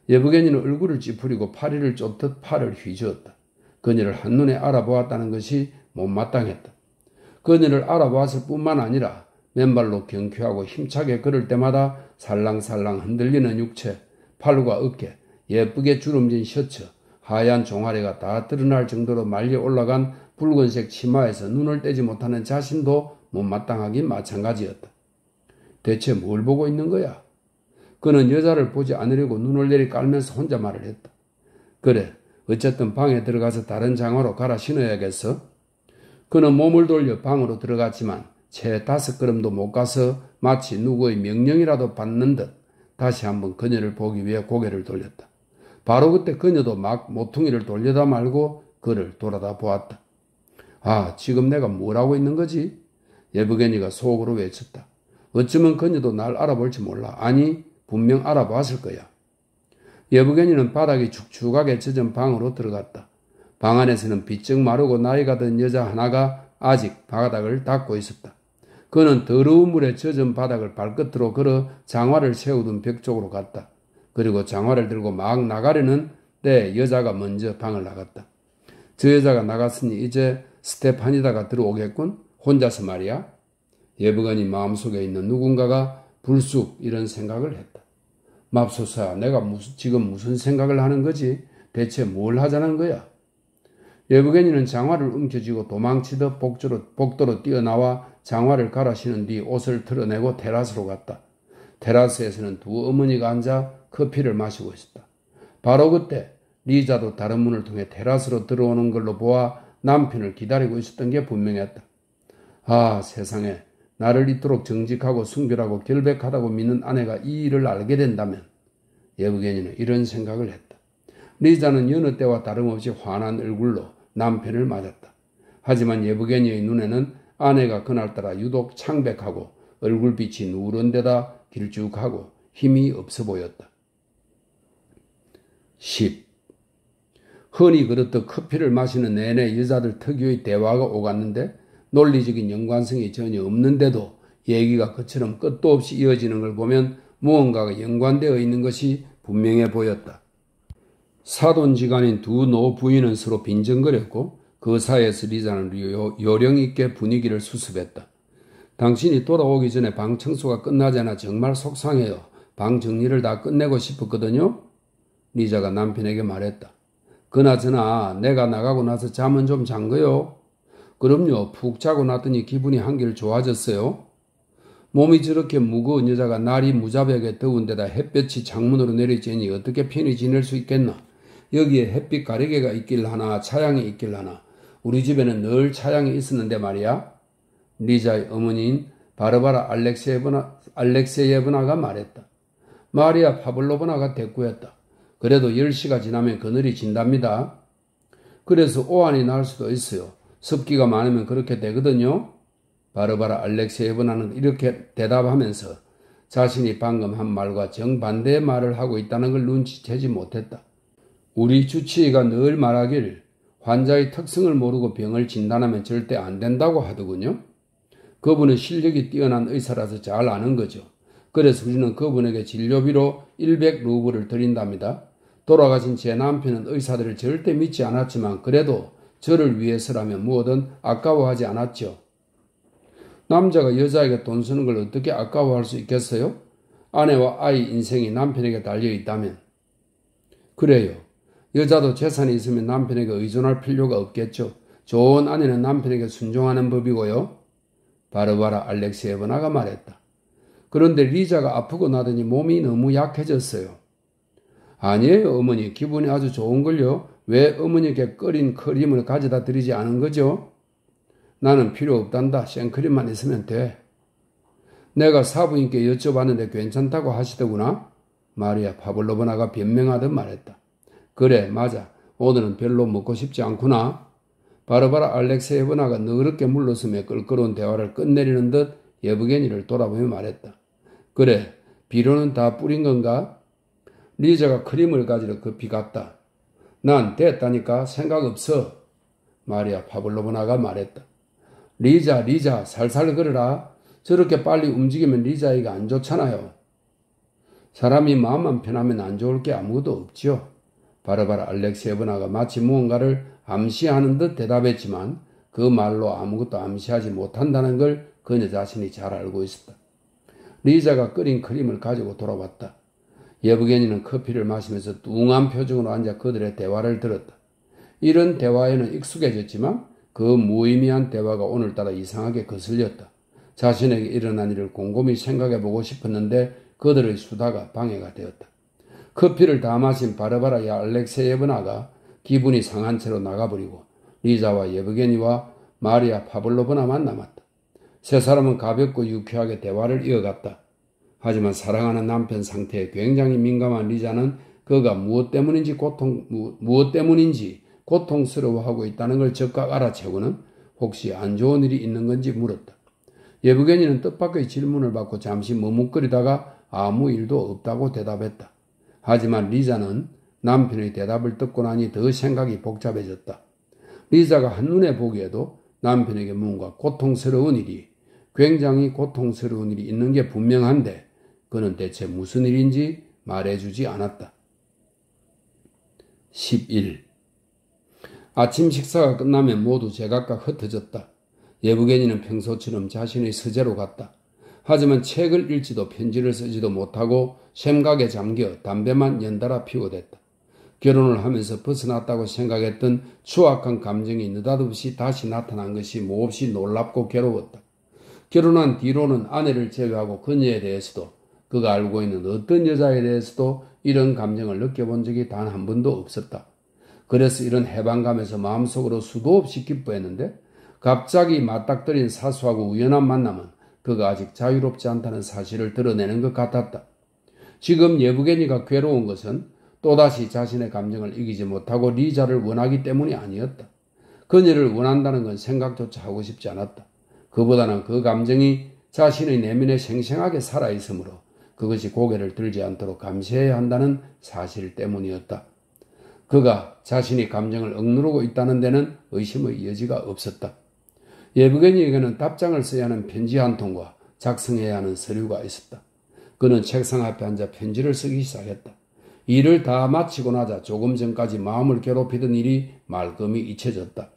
예브게니는 얼굴을 찌푸리고 파리를 쫓듯 팔을 휘저었다. 그녀를 한눈에 알아보았다는 것이 못마땅했다. 그녀를 알아보았을 뿐만 아니라 맨발로 경쾌하고 힘차게 걸을 때마다 살랑살랑 흔들리는 육체, 팔과 어깨, 예쁘게 주름진 셔츠, 하얀 종아리가 다 드러날 정도로 말려 올라간 붉은색 치마에서 눈을 떼지 못하는 자신도 못마땅하긴 마찬가지였다. 대체 뭘 보고 있는 거야? 그는 여자를 보지 않으려고 눈을 내리 깔면서 혼자 말을 했다. 그래, 어쨌든 방에 들어가서 다른 장화로 갈아 신어야겠어. 그는 몸을 돌려 방으로 들어갔지만 채 5걸음도 못 가서 마치 누구의 명령이라도 받는 듯 다시 한번 그녀를 보기 위해 고개를 돌렸다. 바로 그때 그녀도 막 모퉁이를 돌려다 말고 그를 돌아다 보았다. 아, 지금 내가 뭘 하고 있는 거지? 예브게니가 속으로 외쳤다. 어쩌면 그녀도 날 알아볼지 몰라. 아니, 분명 알아봤을 거야. 예브게니는 바닥이 축축하게 젖은 방으로 들어갔다. 방 안에서는 비쩍 마르고 나이가 든 여자 하나가 아직 바닥을 닦고 있었다. 그는 더러운 물에 젖은 바닥을 발끝으로 걸어 장화를 세우던 벽 쪽으로 갔다. 그리고 장화를 들고 막 나가려는 때 여자가 먼저 방을 나갔다. 저 여자가 나갔으니 이제 스테파니다가 들어오겠군? 혼자서 말이야? 예브게니 마음속에 있는 누군가가 불쑥 이런 생각을 했다. 맙소사, 내가 지금 무슨 생각을 하는 거지? 대체 뭘 하자는 거야? 예브게니는 장화를 움켜쥐고 도망치듯 복도로 뛰어나와 장화를 갈아 신은 뒤 옷을 털어내고 테라스로 갔다. 테라스에서는 두 어머니가 앉아 커피를 마시고 있었다. 바로 그때 리자도 다른 문을 통해 테라스로 들어오는 걸로 보아 남편을 기다리고 있었던 게 분명했다. 아, 세상에, 나를 이토록 정직하고 순결하고 결백하다고 믿는 아내가 이 일을 알게 된다면 예브게니는 이런 생각을 했다. 리자는 여느 때와 다름없이 환한 얼굴로 남편을 맞았다. 하지만 예브게니의 눈에는 아내가 그날따라 유독 창백하고 얼굴빛이 누런 데다 길쭉하고 힘이 없어 보였다. 10. 흔히 그렇듯 커피를 마시는 내내 여자들 특유의 대화가 오갔는데 논리적인 연관성이 전혀 없는데도 얘기가 그처럼 끝도 없이 이어지는 걸 보면 무언가가 연관되어 있는 것이 분명해 보였다. 사돈지간인 두 노부인은 서로 빈정거렸고 그 사이에서 리자는 요령 있게 분위기를 수습했다. 당신이 돌아오기 전에 방 청소가 끝나지 않아 정말 속상해요. 방 정리를 다 끝내고 싶었거든요. 리자가 남편에게 말했다. 그나저나 내가 나가고 나서 잠은 좀 잔 거요? 그럼요. 푹 자고 났더니 기분이 한결 좋아졌어요. 몸이 저렇게 무거운 여자가 날이 무자비하게 더운 데다 햇볕이 창문으로 내리쬐니 어떻게 편히 지낼 수 있겠나? 여기에 햇빛 가리개가 있길 하나 차양이 있길 하나. 우리 집에는 늘 차양이 있었는데 말이야. 리자의 어머니인 바르바라 알렉세예브나가 말했다. 마리아 파블로브나가 대꾸했다. 그래도 10시가 지나면 그늘이 진답니다. 그래서 오한이 날 수도 있어요. 습기가 많으면 그렇게 되거든요. 바르바라 알렉세예브나는 이렇게 대답하면서 자신이 방금 한 말과 정반대의 말을 하고 있다는 걸 눈치채지 못했다. 우리 주치의가 늘 말하길 환자의 특성을 모르고 병을 진단하면 절대 안 된다고 하더군요. 그분은 실력이 뛰어난 의사라서 잘 아는 거죠. 그래서 우리는 그분에게 진료비로 100루블을 드린답니다. 돌아가신 제 남편은 의사들을 절대 믿지 않았지만 그래도 저를 위해서라면 무엇든 아까워하지 않았죠. 남자가 여자에게 돈 쓰는 걸 어떻게 아까워할 수 있겠어요? 아내와 아이 인생이 남편에게 달려있다면. 그래요. 여자도 재산이 있으면 남편에게 의존할 필요가 없겠죠. 좋은 아내는 남편에게 순종하는 법이고요. 바르바라 알렉세예브나가 말했다. 그런데 리자가 아프고 나더니 몸이 너무 약해졌어요. 아니에요, 어머니. 기분이 아주 좋은걸요. 왜 어머니께 끓인 크림을 가져다 드리지 않은 거죠? 나는 필요 없단다. 생크림만 있으면 돼. 내가 사부인께 여쭤봤는데 괜찮다고 하시더구나. 마리아 파블로브나가 변명하듯 말했다. 그래, 맞아. 오늘은 별로 먹고 싶지 않구나. 바르바라 알렉세예브나가 너그럽게 물러서며 껄끄러운 대화를 끝내리는 듯 예브게니를 돌아보며 말했다. 그래, 비료는 다 뿌린 건가? 리자가 크림을 가지러 급히 갔다. 난 됐다니까 생각 없어. 마리아 파블로브나가 말했다. 리자, 살살 걸어라. 저렇게 빨리 움직이면 리자에게 안 좋잖아요. 사람이 마음만 편하면 안 좋을 게 아무것도 없지요. 바르바라 알렉세예브나가 마치 무언가를 암시하는 듯 대답했지만 그 말로 아무것도 암시하지 못한다는 걸 그녀 자신이 잘 알고 있었다. 리자가 끓인 크림을 가지고 돌아왔다. 예브게니는 커피를 마시면서 뚱한 표정으로 앉아 그들의 대화를 들었다. 이런 대화에는 익숙해졌지만 그 무의미한 대화가 오늘따라 이상하게 거슬렸다. 자신에게 일어난 일을 곰곰이 생각해보고 싶었는데 그들의 수다가 방해가 되었다. 커피를 다 마신 바르바라 알렉세예브나가 기분이 상한 채로 나가버리고 리자와 예브게니와 마리아 파블로브나만 남았다. 세 사람은 가볍고 유쾌하게 대화를 이어갔다. 하지만 사랑하는 남편 상태에 굉장히 민감한 리자는 그가 무엇 때문인지 고통스러워하고 있다는 걸 즉각 알아채고는 혹시 안 좋은 일이 있는 건지 물었다. 예브게니는 뜻밖의 질문을 받고 잠시 머뭇거리다가 아무 일도 없다고 대답했다. 하지만 리자는 남편의 대답을 듣고 나니 더 생각이 복잡해졌다. 리자가 한눈에 보기에도 남편에게 뭔가 굉장히 고통스러운 일이 있는 게 분명한데 그는 대체 무슨 일인지 말해주지 않았다. 11. 아침 식사가 끝나면 모두 제각각 흩어졌다. 예브게니는 평소처럼 자신의 서재로 갔다. 하지만 책을 읽지도 편지를 쓰지도 못하고 생각에 잠겨 담배만 연달아 피워댔다. 결혼을 하면서 벗어났다고 생각했던 추악한 감정이 느닷없이 다시 나타난 것이 몹시 놀랍고 괴로웠다. 결혼한 뒤로는 아내를 제외하고 그녀에 대해서도 그가 알고 있는 어떤 여자에 대해서도 이런 감정을 느껴본 적이 단 한 번도 없었다. 그래서 이런 해방감에서 마음속으로 수도 없이 기뻐했는데 갑자기 맞닥뜨린 사소하고 우연한 만남은 그가 아직 자유롭지 않다는 사실을 드러내는 것 같았다. 지금 예브게니가 괴로운 것은 또다시 자신의 감정을 이기지 못하고 리자를 원하기 때문이 아니었다. 그녀를 원한다는 건 생각조차 하고 싶지 않았다. 그보다는 그 감정이 자신의 내면에 생생하게 살아있으므로 그것이 고개를 들지 않도록 감시해야 한다는 사실 때문이었다. 그가 자신이 감정을 억누르고 있다는 데는 의심의 여지가 없었다. 예브게니에게는 답장을 써야 하는 편지 한 통과 작성해야 하는 서류가 있었다. 그는 책상 앞에 앉아 편지를 쓰기 시작했다. 일을 다 마치고 나자 조금 전까지 마음을 괴롭히던 일이 말끔히 잊혀졌다.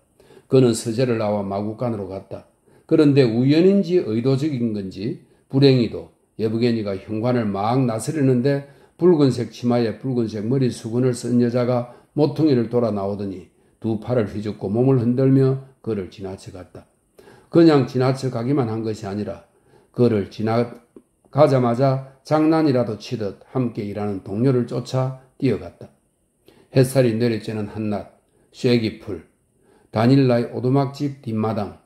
그는 서재를 나와 마구간으로 갔다. 그런데 우연인지 의도적인 건지 불행히도 예브게니가 현관을 막 나서려는데 붉은색 치마에 붉은색 머리 수건을 쓴 여자가 모퉁이를 돌아 나오더니 두 팔을 휘젓고 몸을 흔들며 그를 지나쳐갔다. 그냥 지나쳐가기만 한 것이 아니라 그를 지나가자마자 장난이라도 치듯 함께 일하는 동료를 쫓아 뛰어갔다. 햇살이 내리쬐는 한낮, 쇠기풀, 다닐라의 오두막집 뒷마당,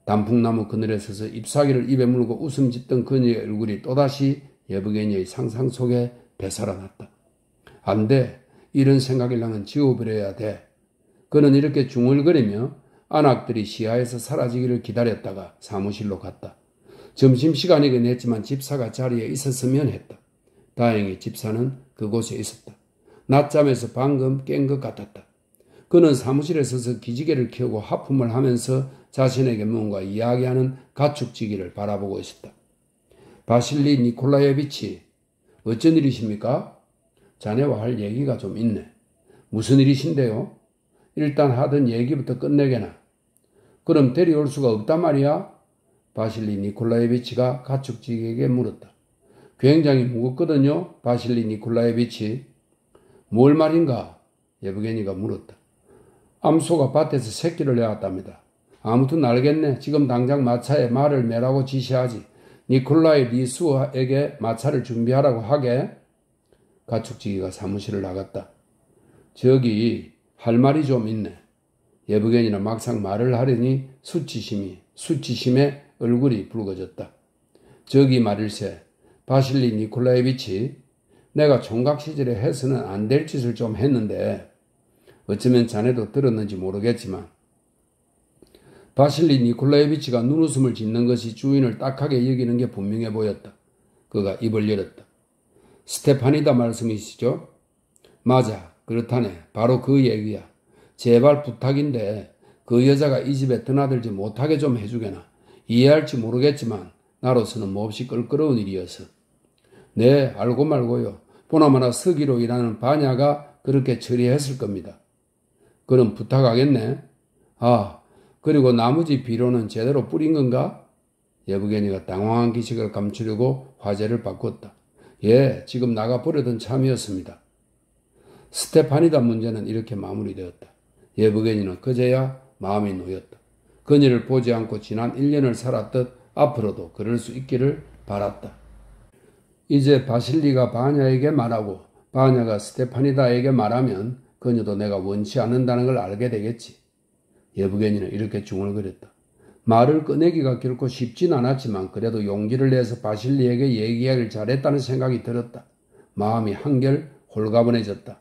단풍나무 그늘에 서서 잎사귀를 입에 물고 웃음 짓던 그녀의 얼굴이 또다시 예브게니의 상상 속에 되살아났다. 안 돼. 이런 생각이랑은 지워버려야 돼. 그는 이렇게 중얼거리며 안악들이 시야에서 사라지기를 기다렸다가 사무실로 갔다. 점심시간이긴 했지만 집사가 자리에 있었으면 했다. 다행히 집사는 그곳에 있었다. 낮잠에서 방금 깬 것 같았다. 그는 사무실에 서서 기지개를 켜고 하품을 하면서 자신에게 뭔가 이야기하는 가축지기를 바라보고 있었다. 바실리 니콜라예비치, 어쩐 일이십니까? 자네와 할 얘기가 좀 있네. 무슨 일이신데요? 일단 하던 얘기부터 끝내게나. 그럼 데려올 수가 없단 말이야? 바실리 니콜라예비치가 가축지기에게 물었다. 굉장히 무겁거든요, 바실리 니콜라예비치. 뭘 말인가? 예브게니가 물었다. 암소가 밭에서 새끼를 내왔답니다. 아무튼 알겠네. 지금 당장 마차에 말을 매라고 지시하지. 니콜라이 리수에게 마차를 준비하라고 하게. 가축지기가 사무실을 나갔다. 저기 할 말이 좀 있네. 예브게니는 막상 말을 하려니 수치심에 얼굴이 붉어졌다. 저기 말일세, 바실리 니콜라예비치, 내가 총각 시절에 해서는 안 될 짓을 좀 했는데 어쩌면 자네도 들었는지 모르겠지만 바실리 니콜라예비치가 눈웃음을 짓는 것이 주인을 딱하게 여기는 게 분명해 보였다. 그가 입을 열었다. 스테파니다 말씀이시죠? 맞아, 그렇다네. 바로 그 얘기야. 제발 부탁인데 그 여자가 이 집에 드나들지 못하게 좀 해주게나. 이해할지 모르겠지만 나로서는 몹시 껄끄러운 일이어서. 네, 알고 말고요. 보나마나 서기로 일하는 바냐가 그렇게 처리했을 겁니다. 그럼 부탁하겠네. 아, 그리고 나머지 비료는 제대로 뿌린 건가? 예브게니가 당황한 기색을 감추려고 화제를 바꿨다. 예, 지금 나가 버려둔 참이었습니다. 스테파니다 문제는 이렇게 마무리되었다. 예브게니는 그제야 마음이 놓였다. 그녀를 보지 않고 지난 1년을 살았듯 앞으로도 그럴 수 있기를 바랐다. 이제 바실리가 바냐에게 말하고 바냐가 스테파니다에게 말하면 그녀도 내가 원치 않는다는 걸 알게 되겠지. 예브게니는 이렇게 중얼거렸다. 말을 꺼내기가 결코 쉽진 않았지만 그래도 용기를 내서 바실리에게 얘기하기를 잘했다는 생각이 들었다. 마음이 한결 홀가분해졌다.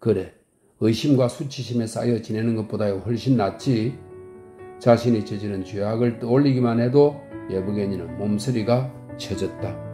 그래, 의심과 수치심에 쌓여 지내는 것보다 훨씬 낫지. 자신이 저지른 죄악을 떠올리기만 해도 예브게니는 몸서리가 쳐졌다.